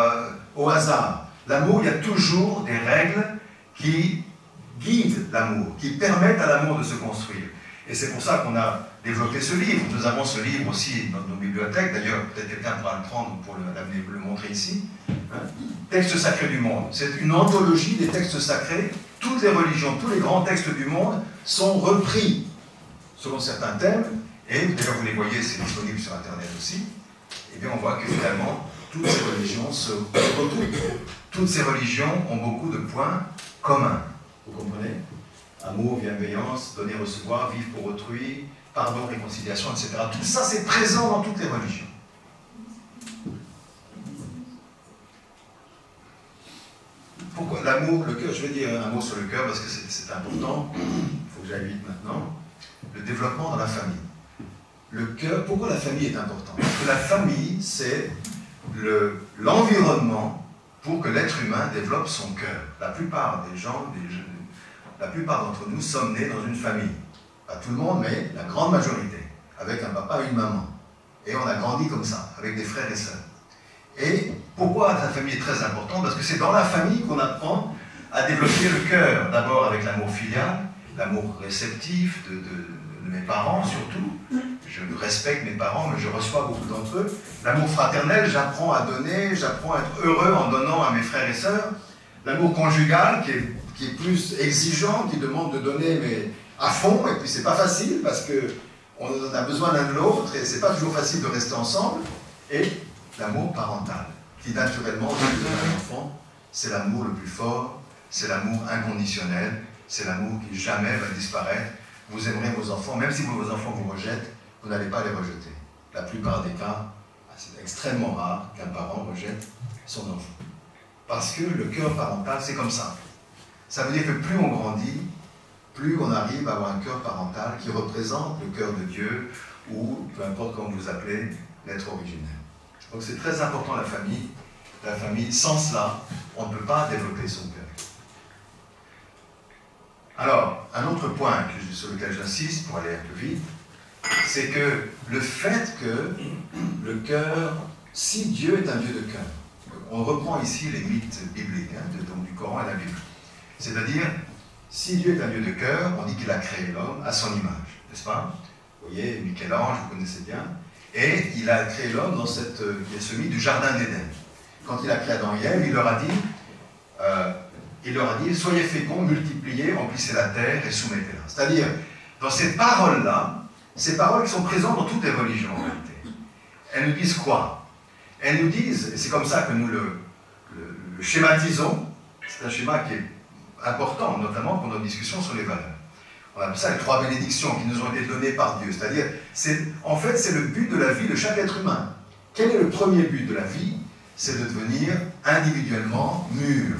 au hasard. L'amour, il y a toujours des règles qui guident l'amour, qui permettent à l'amour de se construire. Et c'est pour ça qu'on a développé ce livre. Nous avons ce livre aussi dans nos bibliothèques. D'ailleurs, peut-être quelqu'un pourra le prendre pour le montrer ici. Hein? Textes sacrés du monde. C'est une anthologie des textes sacrés. Toutes les religions, tous les grands textes du monde sont repris selon certains thèmes. Et d'ailleurs, vous les voyez, c'est disponible sur Internet aussi. Et bien, on voit que finalement, toutes ces religions se retrouvent. Toutes ces religions ont beaucoup de points communs. Vous comprenez? Amour, bienveillance, donner, recevoir, vivre pour autrui, pardon, réconciliation, etc. Tout ça, c'est présent dans toutes les religions. Pourquoi l'amour, le cœur, je vais dire un mot sur le cœur parce que c'est important, il faut que j'aille vite maintenant. Le développement dans la famille. Le cœur, pourquoi la famille est importante? Parce que la famille, c'est l'environnement pour que l'être humain développe son cœur. La plupart des gens, la plupart d'entre nous sommes nés dans une famille. Pas tout le monde, mais la grande majorité. Avec un papa et une maman. Et on a grandi comme ça, avec des frères et sœurs. Et pourquoi la famille est très importante? Parce que c'est dans la famille qu'on apprend à développer le cœur. D'abord avec l'amour filial, l'amour réceptif de mes parents surtout. Je respecte mes parents, mais je reçois beaucoup d'entre eux. L'amour fraternel, j'apprends à donner, j'apprends à être heureux en donnant à mes frères et sœurs. L'amour conjugal, qui est plus exigeant, qui demande de donner mais à fond, et puis c'est pas facile parce qu'on a besoin l'un de l'autre et c'est pas toujours facile de rester ensemble. Et l'amour parental, qui naturellement, quand vous avez un enfant, c'est l'amour le plus fort, c'est l'amour inconditionnel, c'est l'amour qui jamais va disparaître. Vous aimerez vos enfants, même si vos enfants vous rejettent, vous n'allez pas les rejeter. La plupart des cas, c'est extrêmement rare qu'un parent rejette son enfant. Parce que le cœur parental, c'est comme ça. Ça veut dire que plus on grandit, plus on arrive à avoir un cœur parental qui représente le cœur de Dieu, ou peu importe comment vous appelez, l'être originel. Donc c'est très important la famille. La famille, sans cela, on ne peut pas développer son cœur. Alors, un autre point sur lequel j'insiste, pour aller un peu vite, c'est que le fait que le cœur, si Dieu est un Dieu de cœur, on reprend ici les mythes bibliques, donc du Coran et la Bible. C'est-à-dire, si Dieu est un Dieu de cœur, on dit qu'il a créé l'homme à son image, n'est-ce pas? Vous voyez, Michel-Ange, vous connaissez bien. Et il a créé l'homme dans ce mythe du Jardin d'Éden. Quand il a créé Adam et Ève, il leur a dit, soyez féconds, multipliez, remplissez la terre et soumettez-la. C'est-à-dire, dans ces paroles-là, ces paroles qui sont présentes dans toutes les religions en réalité, elles nous disent quoi? Elles nous disent, et c'est comme ça que nous le schématisons, c'est un schéma qui est important, notamment pour nos discussions sur les valeurs. On appelle ça les 3 bénédictions qui nous ont été données par Dieu. C'est-à-dire, en fait, c'est le but de la vie de chaque être humain. Quel est le premier but de la vie? C'est de devenir individuellement mûr,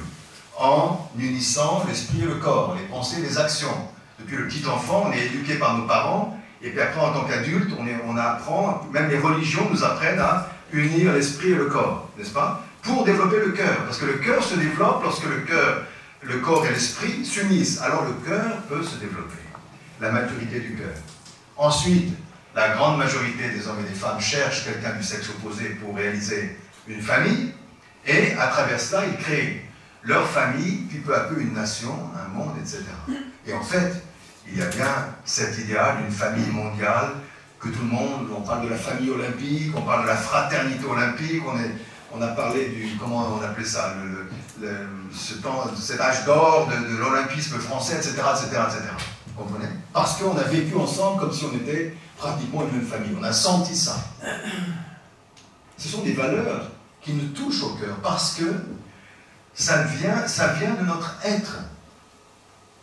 en unissant l'esprit et le corps, les pensées et les actions. Depuis le petit enfant, on est éduqué par nos parents, et puis après, en tant qu'adulte, on apprend, même les religions nous apprennent à unir l'esprit et le corps, n'est-ce pas? Pour développer le cœur, parce que le cœur se développe lorsque le corps et l'esprit s'unissent. Alors le cœur peut se développer, la maturité du cœur. Ensuite, la grande majorité des hommes et des femmes cherchent quelqu'un du sexe opposé pour réaliser une famille, et à travers cela, ils créent leur famille, puis peu à peu une nation, un monde, etc. Et en fait, il y a bien cet idéal d'une famille mondiale, que tout le monde, on parle de la famille olympique, on parle de la fraternité olympique, on a parlé du, comment on appelait ça, cet âge d'or de l'olympisme français, etc., etc., etc. Vous comprenez? Parce qu'on a vécu ensemble comme si on était pratiquement une même famille. On a senti ça. Ce sont des valeurs qui nous touchent au cœur, parce que ça vient de notre être.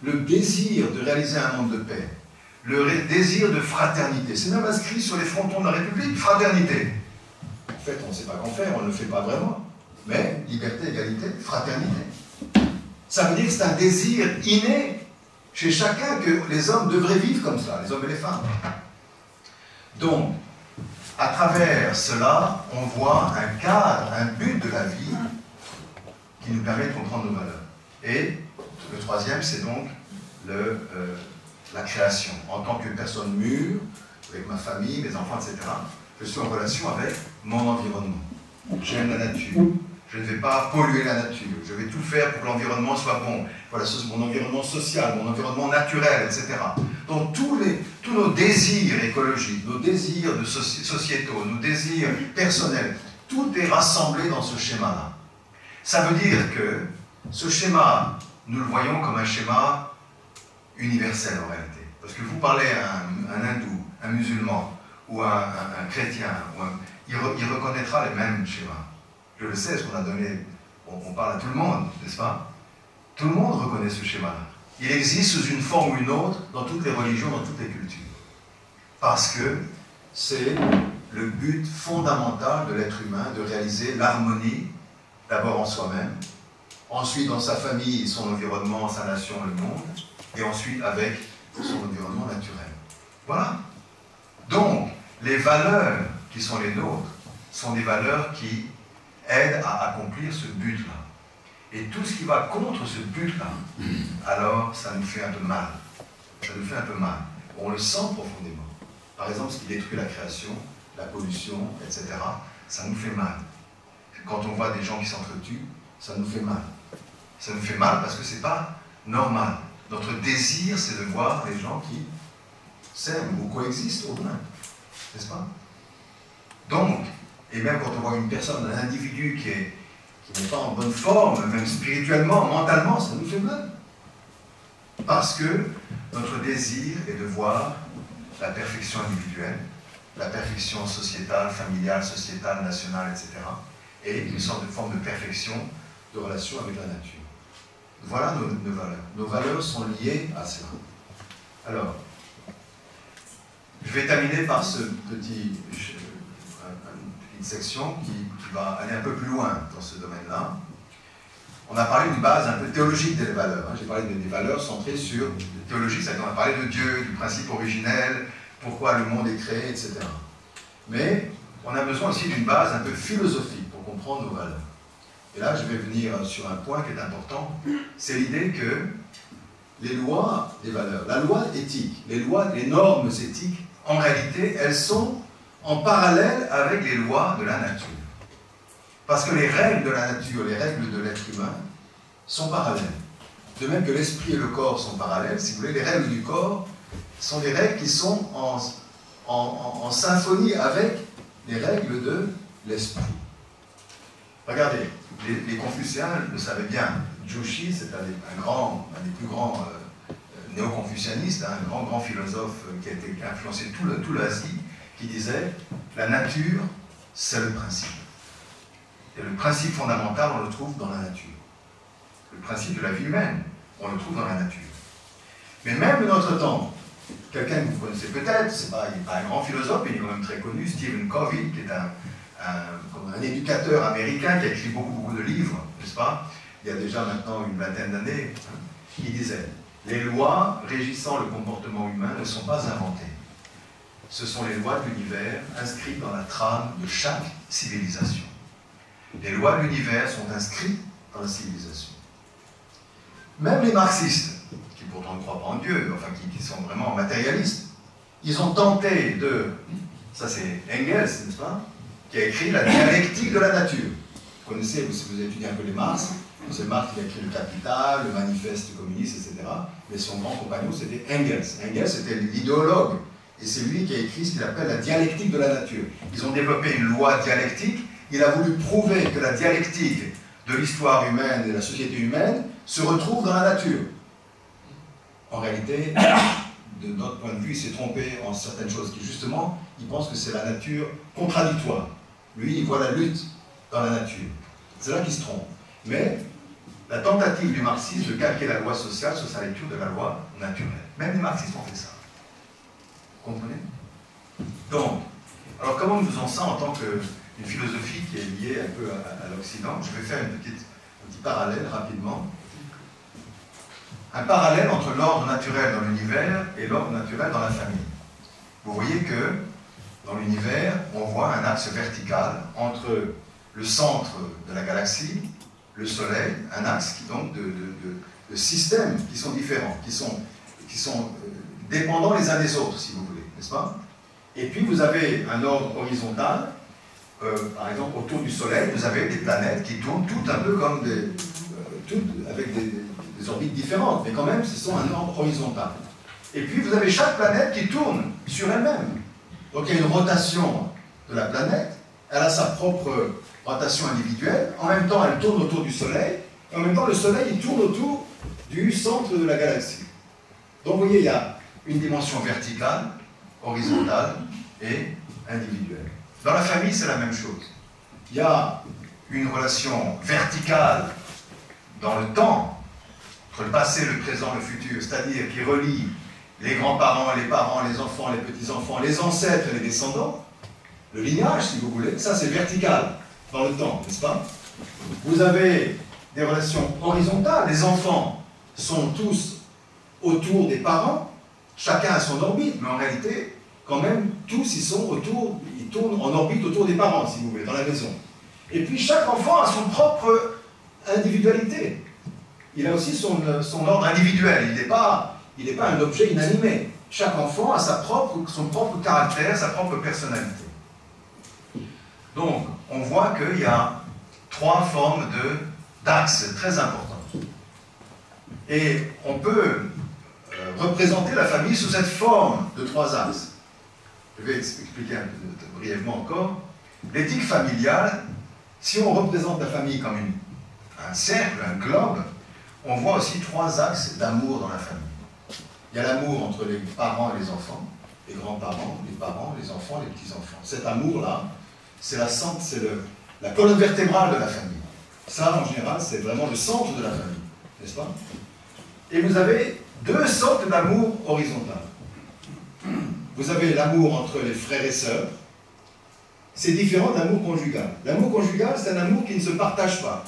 Le désir de réaliser un monde de paix, le désir de fraternité. C'est même inscrit sur les frontons de la République, fraternité. En fait, on ne sait pas qu'en faire, on ne le fait pas vraiment. Mais liberté, égalité, fraternité. Ça veut dire que c'est un désir inné chez chacun que les hommes devraient vivre comme ça, les hommes et les femmes. Donc, à travers cela, on voit un cadre, un but de la vie qui nous permet de comprendre nos valeurs. Et le troisième, c'est donc la création. En tant que personne mûre, avec ma famille, mes enfants, etc., je suis en relation avec mon environnement. J'aime la nature. Je ne vais pas polluer la nature. Je vais tout faire pour que l'environnement soit bon. Voilà, mon environnement social, mon environnement naturel, etc. Donc tous nos désirs écologiques, nos désirs sociétaux, nos désirs personnels, tout est rassemblé dans ce schéma-là. Ça veut dire que ce schéma, nous le voyons comme un schéma universel en réalité. Parce que vous parlez à un hindou, un musulman, ou un chrétien, il reconnaîtra les mêmes schémas. Je le sais, ce qu'on a donné, on parle à tout le monde, n'est-ce pas? Tout le monde reconnaît ce schéma-là. Il existe sous une forme ou une autre dans toutes les religions, dans toutes les cultures. Parce que c'est le but fondamental de l'être humain de réaliser l'harmonie, d'abord en soi-même, ensuite dans sa famille, son environnement, sa nation, le monde, et ensuite avec son environnement naturel. Voilà. Donc, les valeurs qui sont les nôtres sont des valeurs qui aident à accomplir ce but-là. Et tout ce qui va contre ce but-là, alors ça nous fait un peu mal. Ça nous fait un peu mal. On le sent profondément. Par exemple, ce qui détruit la création, la pollution, etc., ça nous fait mal. Quand on voit des gens qui s'entretuent, ça nous fait mal. Ça nous fait mal parce que c'est pas normal. Notre désir, c'est de voir les gens qui s'aiment ou coexistent au moins. N'est-ce pas? Donc, et même quand on voit une personne, un individu qui n'est pas en bonne forme, même spirituellement, mentalement, ça nous fait mal. Parce que notre désir est de voir la perfection individuelle, la perfection sociétale, familiale, sociétale, nationale, etc. Et une sorte de forme de perfection de relation avec la nature. Voilà nos valeurs. Nos valeurs sont liées à cela. Alors, je vais terminer par une petite section qui va aller un peu plus loin dans ce domaine-là. On a parlé d'une base un peu théologique des valeurs. J'ai parlé des valeurs centrées sur le théologique, c'est-à-dire on a parlé de Dieu, du principe originel, pourquoi le monde est créé, etc. Mais on a besoin aussi d'une base un peu philosophique pour comprendre nos valeurs. Et là, je vais venir sur un point qui est important, c'est l'idée que les lois des valeurs, la loi éthique, les normes éthiques, en réalité, elles sont en parallèle avec les lois de la nature. Parce que les règles de la nature, les règles de l'être humain, sont parallèles. De même que l'esprit et le corps sont parallèles, si vous voulez, les règles du corps sont des règles qui sont en symphonie avec les règles de l'esprit. Regardez, les Confucéens le savaient bien. Jushi, c'est un des plus grands néo-confucianistes, un grand philosophe qui a influencé tout l'Asie, qui disait « La nature, c'est le principe ». Et le principe fondamental, on le trouve dans la nature. Le principe de la vie humaine, on le trouve dans la nature. Mais même de notre temps, quelqu'un que vous connaissez peut-être, il n'est pas un grand philosophe, mais il est quand même très connu, Stephen Covey, qui est un éducateur américain qui a écrit beaucoup de livres, n'est-ce pas? Il y a déjà maintenant une vingtaine d'années, il disait « Les lois régissant le comportement humain ne sont pas inventées. Ce sont les lois de l'univers inscrites dans la trame de chaque civilisation. Les lois de l'univers sont inscrites dans la civilisation. » Même les marxistes, qui pourtant ne croient pas en Dieu, enfin qui sont vraiment matérialistes, ils ont tenté de... Ça c'est Engels, n'est-ce pas? Qui a écrit la dialectique de la nature. Vous connaissez, si vous étudiez un peu les Marx, c'est Marx qui a écrit le Capital, le Manifeste communiste, etc. Mais son grand compagnon, c'était Engels. Engels, c'était l'idéologue. Et c'est lui qui a écrit ce qu'il appelle la dialectique de la nature. Ils ont développé une loi dialectique. Il a voulu prouver que la dialectique de l'histoire humaine et de la société humaine se retrouve dans la nature. En réalité, de notre point de vue, il s'est trompé en certaines choses qui, justement, il pense que c'est la nature contradictoire. Lui, il voit la lutte dans la nature. C'est là qu'il se trompe. Mais la tentative du marxisme de calquer la loi sociale sur sa lecture de la loi naturelle. Même les marxistes ont fait ça. Vous comprenez? Donc, alors comment nous faisons ça en tant qu'une philosophie qui est liée un peu à l'Occident? Je vais faire un petit parallèle rapidement. Un parallèle entre l'ordre naturel dans l'univers et l'ordre naturel dans la famille. Vous voyez que dans l'univers, on voit un axe vertical entre le centre de la galaxie, le Soleil, un axe qui donc de systèmes qui sont différents, qui sont dépendants les uns des autres, si vous voulez, n'est-ce pas? Et puis vous avez un ordre horizontal, par exemple autour du Soleil, vous avez des planètes qui tournent toutes un peu comme toutes avec des orbites différentes, mais quand même ce sont un ordre horizontal. Et puis vous avez chaque planète qui tourne sur elle-même. Donc il y a une rotation de la planète, elle a sa propre rotation individuelle, en même temps elle tourne autour du Soleil, et en même temps le Soleil il tourne autour du centre de la galaxie. Donc vous voyez, il y a une dimension verticale, horizontale et individuelle. Dans la famille, c'est la même chose. Il y a une relation verticale dans le temps, entre le passé, le présent, le futur, c'est-à-dire qui relie les grands-parents, les parents, les enfants, les petits-enfants, les ancêtres et les descendants, le lignage, si vous voulez, ça c'est vertical dans le temps, n'est-ce pas? Vous avez des relations horizontales, les enfants sont tous autour des parents, chacun a son orbite, mais en réalité, quand même, tous ils tournent en orbite autour des parents, si vous voulez, dans la maison. Et puis chaque enfant a son propre individualité. Il a aussi son ordre individuel, il n'est pas un objet inanimé. Chaque enfant a son propre caractère, sa propre personnalité. Donc, on voit qu'il y a 3 formes d'axes très importants. Et on peut représenter la famille sous cette forme de 3 axes. Je vais expliquer brièvement encore. L'éthique familiale, si on représente la famille comme un cercle, un globe, on voit aussi 3 axes d'amour dans la famille. Il y a l'amour entre les parents et les enfants, les grands-parents, les parents, les enfants, les petits-enfants. Cet amour-là, c'est la colonne vertébrale de la famille. Ça, en général, c'est vraiment le centre de la famille, n'est-ce pas? Et vous avez 2 sortes d'amour horizontal. Vous avez l'amour entre les frères et sœurs. C'est différent de l'amour conjugal. L'amour conjugal, c'est un amour qui ne se partage pas.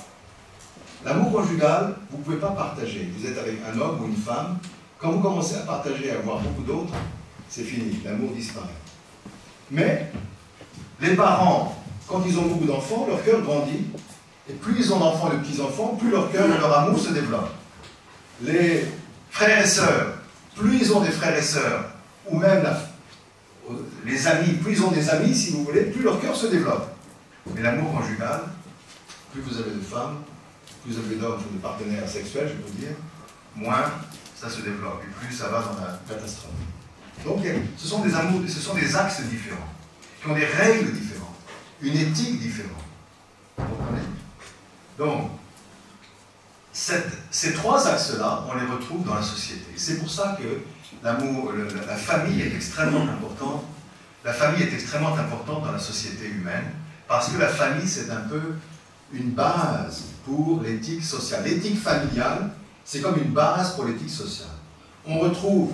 L'amour conjugal, vous ne pouvez pas partager. Vous êtes avec un homme ou une femme. Quand vous commencez à partager, à avoir beaucoup d'autres, c'est fini. L'amour disparaît. Mais les parents, quand ils ont beaucoup d'enfants, leur cœur grandit. Et plus ils ont d'enfants et de petits-enfants, plus leur cœur et leur amour se développent. Les frères et sœurs, plus ils ont des frères et sœurs, ou même les amis, plus ils ont des amis, si vous voulez, plus leur cœur se développe. Mais l'amour conjugal, plus vous avez de femmes, plus vous avez d'hommes ou de partenaires sexuels, je peux dire, moins ça se développe, et plus ça va dans la catastrophe. Donc ce sont des amours, ce sont des axes différents, qui ont des règles différentes, une éthique différente. Vous comprenez? Donc, ces 3 axes-là, on les retrouve dans la société. C'est pour ça que l'amour, la famille est extrêmement importante. La famille est extrêmement importante dans la société humaine, parce que la famille, c'est un peu une base pour l'éthique sociale. L'éthique familiale, c'est comme une base pour l'éthique sociale. On retrouve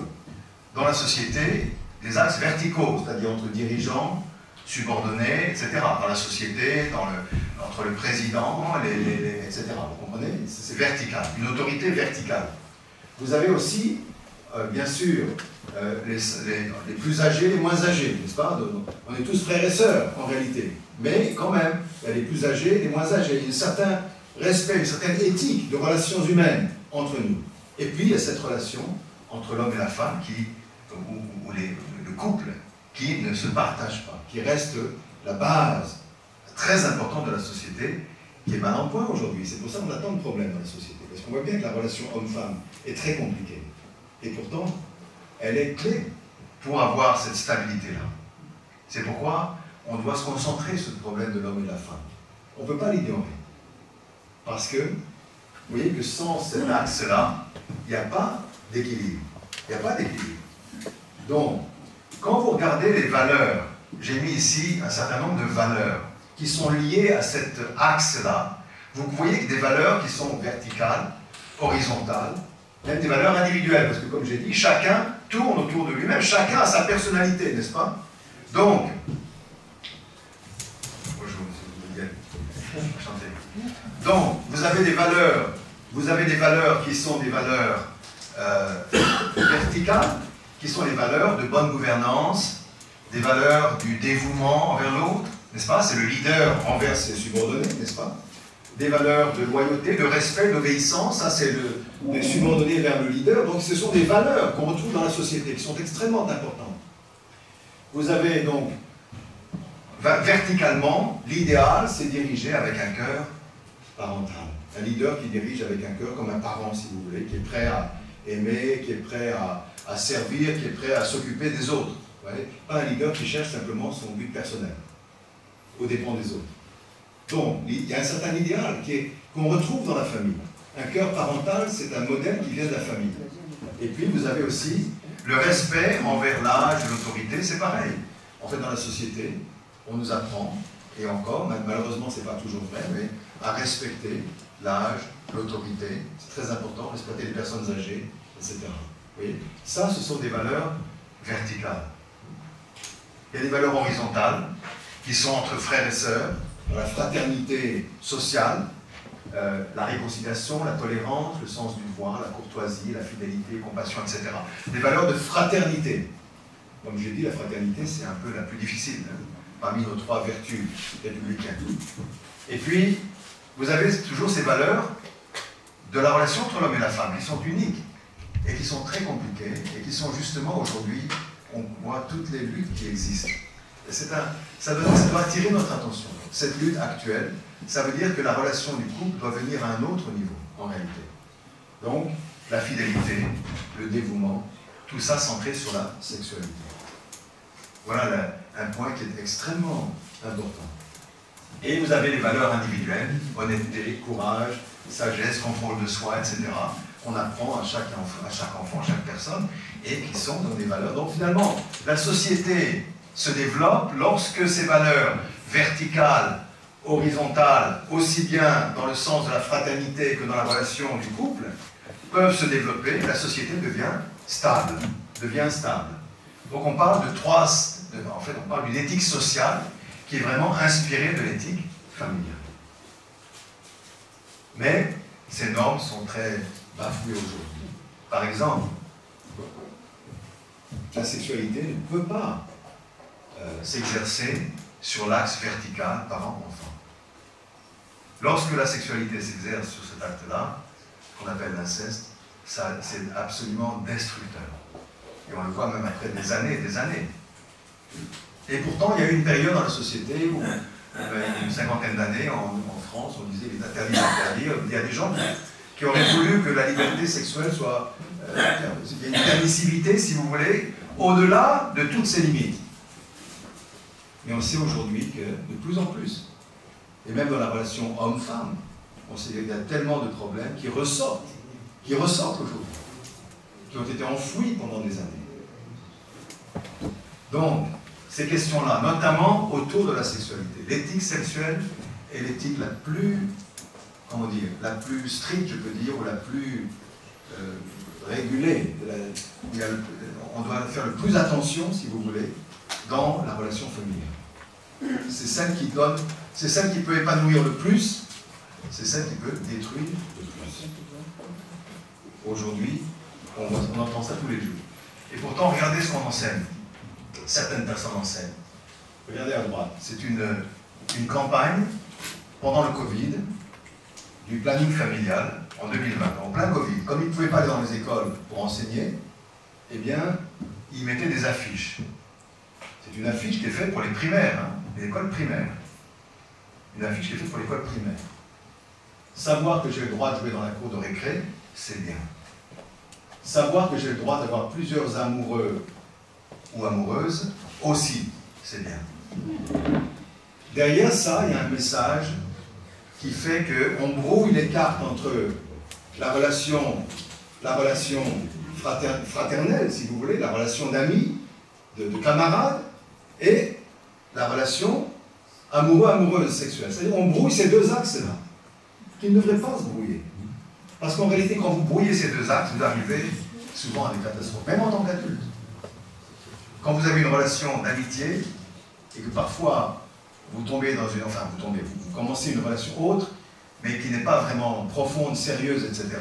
dans la société des axes verticaux, c'est-à-dire entre dirigeants, subordonnés, etc. Dans la société, entre le président, etc. Vous comprenez? C'est vertical, une autorité verticale. Vous avez aussi, bien sûr, les plus âgés, les moins âgés, n'est-ce pas? On est tous frères et sœurs, en réalité. Mais quand même, il y a les plus âgés, les moins âgés. Il y a un certain respect, une certaine éthique de relations humaines entre nous. Et puis, il y a cette relation entre l'homme et la femme, ou le couple, qui ne se partagent pas, qui reste la base très importante de la société, qui est mal en point aujourd'hui. C'est pour ça qu'on a tant de problèmes dans la société. Parce qu'on voit bien que la relation homme-femme est très compliquée. Et pourtant, elle est clé pour avoir cette stabilité-là. C'est pourquoi on doit se concentrer sur le problème de l'homme et de la femme. On ne peut pas l'ignorer. Parce que, vous voyez que sans cet axe-là, il n'y a pas d'équilibre. Il n'y a pas d'équilibre. Donc, quand vous regardez les valeurs, j'ai mis ici un certain nombre de valeurs qui sont liées à cet axe-là. Vous voyez que des valeurs qui sont verticales, horizontales, même des valeurs individuelles, parce que comme j'ai dit, chacun tourne autour de lui-même, chacun a sa personnalité, n'est-ce pas? Donc, bonjour, monsieur Miguel, enchanté. Donc, vous avez des valeurs qui sont des valeurs verticales, qui sont les valeurs de bonne gouvernance, des valeurs du dévouement envers l'autre, n'est-ce pas? C'est le leader envers ses subordonnés, n'est-ce pas? des valeurs de loyauté, de respect, d'obéissance. Ça, c'est les subordonnés vers le leader. Donc, ce sont des valeurs qu'on retrouve dans la société, qui sont extrêmement importantes. Vous avez donc, verticalement, l'idéal, c'est diriger avec un cœur parental. Un leader qui dirige avec un cœur comme un parent, si vous voulez, qui est prêt à aimer, qui est prêt à servir, qui est prêt à s'occuper des autres. Vous voyez, pas un leader qui cherche simplement son but personnel, aux dépens des autres. Donc, il y a un certain idéal qu'on retrouve dans la famille. Un cœur parental, c'est un modèle qui vient de la famille. Et puis, vous avez aussi le respect envers l'âge et l'autorité, c'est pareil. En fait, dans la société, on nous apprend, et encore, malheureusement, ce n'est pas toujours vrai, mais à respecter l'âge, l'autorité, c'est très important, respecter les personnes âgées, etc. Vous voyez, ça, ce sont des valeurs verticales. Il y a des valeurs horizontales qui sont entre frères et sœurs, dans la fraternité sociale, la réconciliation, la tolérance, le sens du devoir, la courtoisie, la fidélité, la compassion, etc. Des valeurs de fraternité. Comme j'ai dit, la fraternité, c'est un peu la plus difficile, hein, parmi nos 3 vertus républicaines. Et puis, vous avez toujours ces valeurs de la relation entre l'homme et la femme, qui sont uniques, et qui sont très compliquées, et qui sont justement aujourd'hui, on voit toutes les luttes qui existent. Et ça doit attirer notre attention. Cette lutte actuelle, ça veut dire que la relation du couple doit venir à un autre niveau, en réalité. Donc, la fidélité, le dévouement, tout ça centré sur la sexualité. Voilà un point qui est extrêmement important. Et vous avez les valeurs individuelles, honnêteté, courage, sagesse, contrôle de soi, etc., qu'on apprend à chaque enfant, à chaque personne, et qui sont dans des valeurs. Donc finalement, la société se développe lorsque ces valeurs verticales, horizontales, aussi bien dans le sens de la fraternité que dans la relation du couple, peuvent se développer, la société devient stable. Donc on parle en fait on parle d'une éthique sociale qui est vraiment inspirée de l'éthique familiale. Mais ces normes sont très bafouées aujourd'hui. Par exemple, la sexualité ne peut pas s'exercer sur l'axe vertical parent-enfant. Lorsque la sexualité s'exerce sur cet acte-là, qu'on appelle l'inceste, c'est absolument destructeur. Et on le voit même après des années et des années. Et pourtant, il y a eu une période dans la société où, une cinquantaine d'années, en France, on disait il est interdit d'interdire. Il y a des gens qui auraient voulu que la liberté sexuelle soit... il y a une permissivité, si vous voulez, au-delà de toutes ces limites. Mais on sait aujourd'hui que, de plus en plus, et même dans la relation homme-femme, on sait qu'il y a tellement de problèmes qui ressortent aujourd'hui, qui ont été enfouis pendant des années. Donc, ces questions-là, notamment autour de la sexualité, l'éthique sexuelle est l'éthique la plus, comment dire, la plus stricte, je peux dire, ou la plus régulée. On doit faire le plus attention, si vous voulez, dans la relation familiale. C'est celle qui donne, c'est celle qui peut épanouir le plus, c'est celle qui peut détruire le plus. Aujourd'hui, on entend ça tous les jours. Et pourtant, regardez ce qu'on enseigne. Certaines personnes enseignent. Regardez à droite. C'est une campagne pendant le Covid du planning familial en 2020, en plein Covid. Comme ils ne pouvaient pas aller dans les écoles pour enseigner, eh bien, ils mettaient des affiches. C'est une affiche qui est faite pour les primaires, hein, les écoles primaires. Une affiche qui est faite pour l'école primaire. Savoir que j'ai le droit de jouer dans la cour de récré, c'est bien. Savoir que j'ai le droit d'avoir plusieurs amoureux ou amoureuses, aussi, c'est bien. Derrière ça, il y a un message qui fait qu'on brouille les cartes entre la relation fraternelle, si vous voulez, la relation d'amis, de camarades, et la relation amoureux-amoureuse sexuelle. C'est-à-dire qu'on brouille ces deux axes-là, qui ne devraient pas se brouiller. Parce qu'en réalité, quand vous brouillez ces deux axes, vous arrivez souvent à des catastrophes, même en tant qu'adulte. Quand vous avez une relation d'amitié, et que parfois vous tombez dans une... Enfin, vous commencez une relation autre, mais qui n'est pas vraiment profonde, sérieuse, etc.,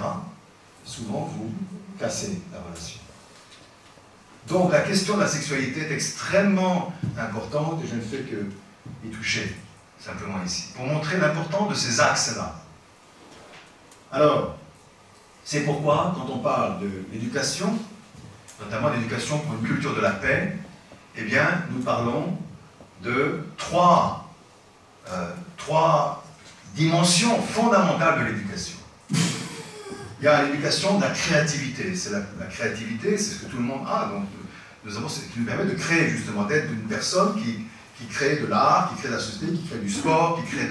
souvent vous cassez la relation. Donc la question de la sexualité est extrêmement importante, et je ne fais que y toucher, simplement ici, pour montrer l'importance de ces axes-là. Alors, c'est pourquoi, quand on parle de l'éducation, notamment l'éducation pour une culture de la paix, eh bien, nous parlons de trois dimensions fondamentales de l'éducation. Il y a l'éducation de la créativité. C'est la créativité, c'est ce que tout le monde a. Donc, nous avons ce qui nous permet de créer, justement, d'être une personne qui crée de l'art, qui crée de la société, qui crée du sport, qui crée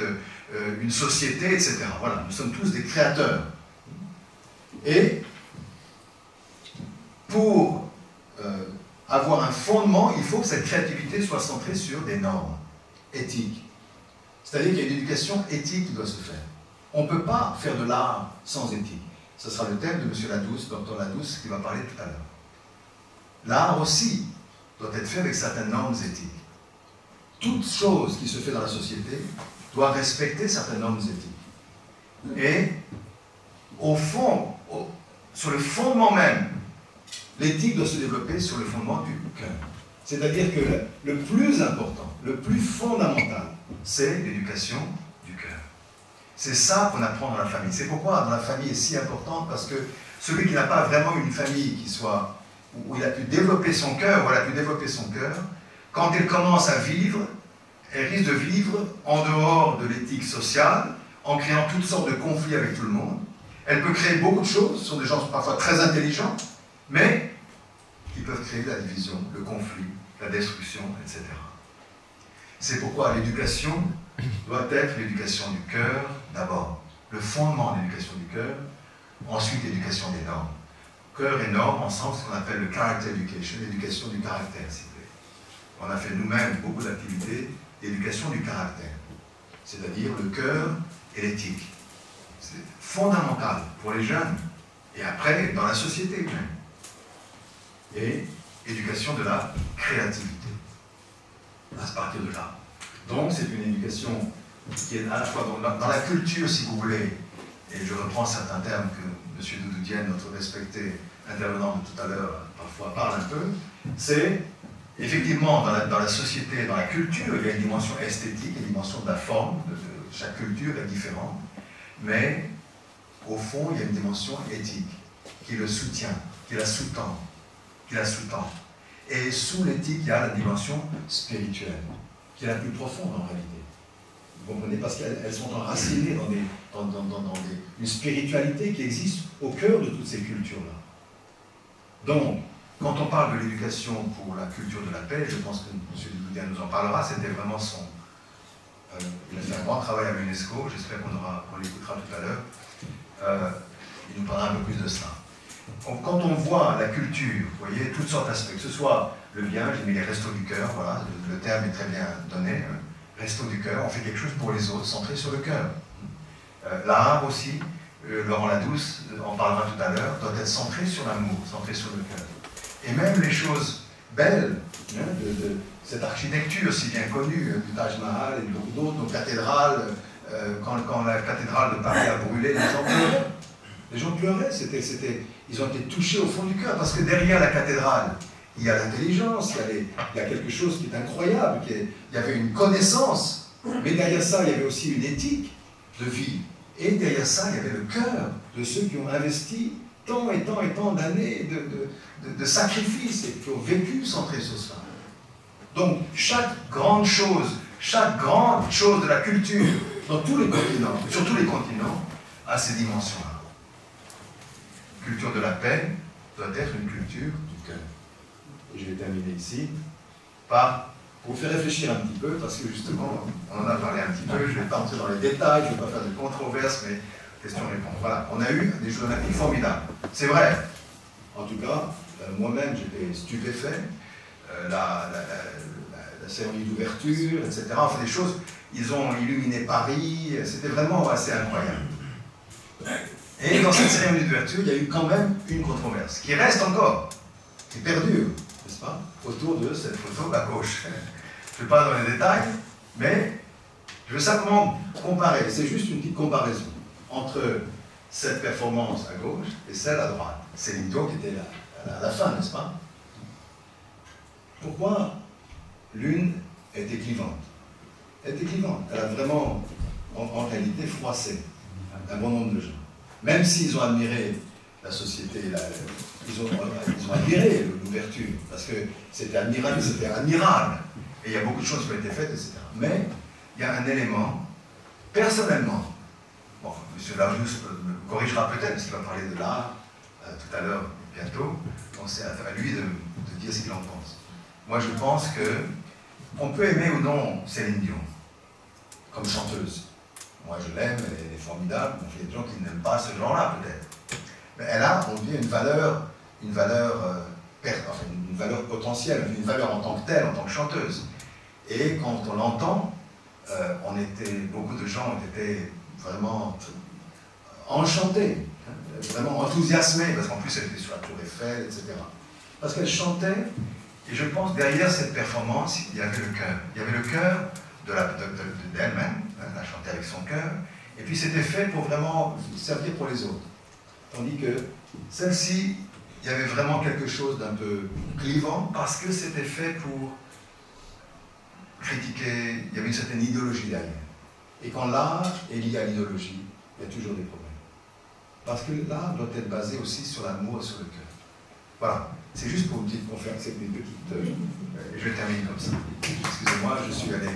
une société, etc. Voilà, nous sommes tous des créateurs. Et pour avoir un fondement, il faut que cette créativité soit centrée sur des normes éthiques. C'est-à-dire qu'il y a une éducation éthique qui doit se faire. On ne peut pas faire de l'art sans éthique. Ce sera le thème de M. Ladouce, Dr Ladouce, qui va parler tout à l'heure. L'art aussi doit être fait avec certaines normes éthiques. Toute chose qui se fait dans la société doit respecter certaines normes éthiques. Et, au fond, sur le fondement même, l'éthique doit se développer sur le fondement du cœur. C'est-à-dire que le plus important, le plus fondamental, c'est l'éducation du cœur. C'est ça qu'on apprend dans la famille. C'est pourquoi dans la famille est si importante, parce que celui qui n'a pas vraiment une famille où il a pu développer son cœur, où elle a pu développer son cœur, quand elle commence à vivre, elle risque de vivre en dehors de l'éthique sociale, en créant toutes sortes de conflits avec tout le monde. Elle peut créer beaucoup de choses, ce sont des gens parfois très intelligents, mais qui peuvent créer la division, le conflit, la destruction, etc. C'est pourquoi l'éducation doit être l'éducation du cœur d'abord, le fondement de l'éducation du cœur, ensuite l'éducation des normes. Cœur et normes, ensemble, ce qu'on appelle le character education, l'éducation du caractère, s'il vous plaît. On a fait nous-mêmes beaucoup d'activités d'éducation du caractère, c'est-à-dire le cœur et l'éthique. C'est fondamental pour les jeunes, et après, dans la société même. Et éducation de la créativité, à partir de là. Donc, c'est une éducation qui est à la fois dans la culture, si vous voulez, et je reprends certains termes que M. Doudou Dienne, notre respecté intervenant de tout à l'heure, parfois parle un peu, c'est effectivement dans la société, dans la culture, il y a une dimension esthétique, une dimension de la forme, chaque culture est différente, mais au fond, il y a une dimension éthique qui le soutient, qui la sous-tend. Et sous l'éthique, il y a la dimension spirituelle, qui est la plus profonde en réalité. Vous comprenez? Parce qu'elles sont enracinées dans une spiritualité qui existe au cœur de toutes ces cultures-là. Donc, quand on parle de l'éducation pour la culture de la paix, je pense que M. Doudou nous en parlera, c'était vraiment son... il a fait un grand travail à l'UNESCO, j'espère qu'on l'écoutera tout à l'heure. Il nous parlera un peu plus de ça. Donc, quand on voit la culture, vous voyez, toutes sortes d'aspects, que ce soit le bien, j'ai mis les restos du cœur, voilà, le terme est très bien donné, hein. Resto du cœur, on fait quelque chose pour les autres, centré sur le cœur. L'art aussi, Laurent Ladouce en parlera tout à l'heure, doit être centré sur l'amour, centré sur le cœur. Et même les choses belles, hein, de cette architecture si bien connue, du Taj Mahal et beaucoup d'autres, nos cathédrales, quand la cathédrale de Paris a brûlé, les gens pleuraient. Les gens pleuraient, ils ont été touchés au fond du cœur, parce que derrière la cathédrale, il y a l'intelligence, il y a quelque chose qui est incroyable, il y avait une connaissance, mais derrière ça, il y avait aussi une éthique de vie. Et derrière ça, il y avait le cœur de ceux qui ont investi tant et tant et tant d'années de sacrifices et qui ont vécu centré sur cela. Donc, chaque grande chose de la culture, dans tous les continents, sur tous les continents, a ces dimensions-là. La culture de la paix doit être une culture du cœur. Et je vais terminer ici pour vous faire réfléchir un petit peu, parce que justement, on en a parlé un petit peu, je ne vais pas entrer dans les détails, je ne vais pas faire de controverses, mais question-réponse. Voilà, on a eu des Jeux olympiques formidables. C'est vrai. En tout cas, moi-même, j'étais stupéfait. La cérémonie d'ouverture, etc. Enfin, des choses, ils ont illuminé Paris, c'était vraiment assez incroyable. Et dans cette cérémonie d'ouverture, il y a eu quand même une controverse, qui reste encore, qui perdure, n'est-ce pas, autour de cette photo à gauche. Je ne vais pas dans les détails, mais je veux simplement comparer, c'est juste une petite comparaison entre cette performance à gauche et celle à droite. C'est Lido qui était à la fin, n'est-ce pas? Pourquoi l'une était clivante? Elle était clivante, elle a vraiment, en réalité, froissé un bon nombre de gens. Même s'ils ont admiré la société, ils ont admiré l'ouverture, parce que c'était admirable, et il y a beaucoup de choses qui ont été faites, etc. Mais il y a un élément, personnellement, bon, M. Larius me corrigera peut-être, parce qu'il va parler de l'art tout à l'heure, bientôt, donc c'est à lui de dire ce qu'il en pense. Moi, je pense qu'on peut aimer ou non Céline Dion, comme chanteuse. Moi, je l'aime, elle est formidable, il y a des gens qui n'aiment pas ce genre-là, peut-être. Mais elle a, on dit, une valeur potentielle, une valeur en tant que telle, en tant que chanteuse. Et quand on l'entend, beaucoup de gens ont été vraiment enchantés, vraiment enthousiasmés, parce qu'en plus elle était sur la Tour Eiffel, etc. Parce qu'elle chantait, et je pense derrière cette performance, il y avait le cœur. Il y avait le cœur d'elle-même, elle a chanté avec son cœur, et puis c'était fait pour vraiment servir pour les autres. Tandis que celle-ci, il y avait vraiment quelque chose d'un peu clivant, parce que c'était fait pour critiquer, il y avait une certaine idéologie derrière. Et quand l'art est lié à l'idéologie, il y a toujours des problèmes. Parce que l'art doit être basé aussi sur l'amour et sur le cœur. Voilà, c'est juste pour une petite conférence, c'est une petite... je termine comme ça. Excusez-moi, je suis allé...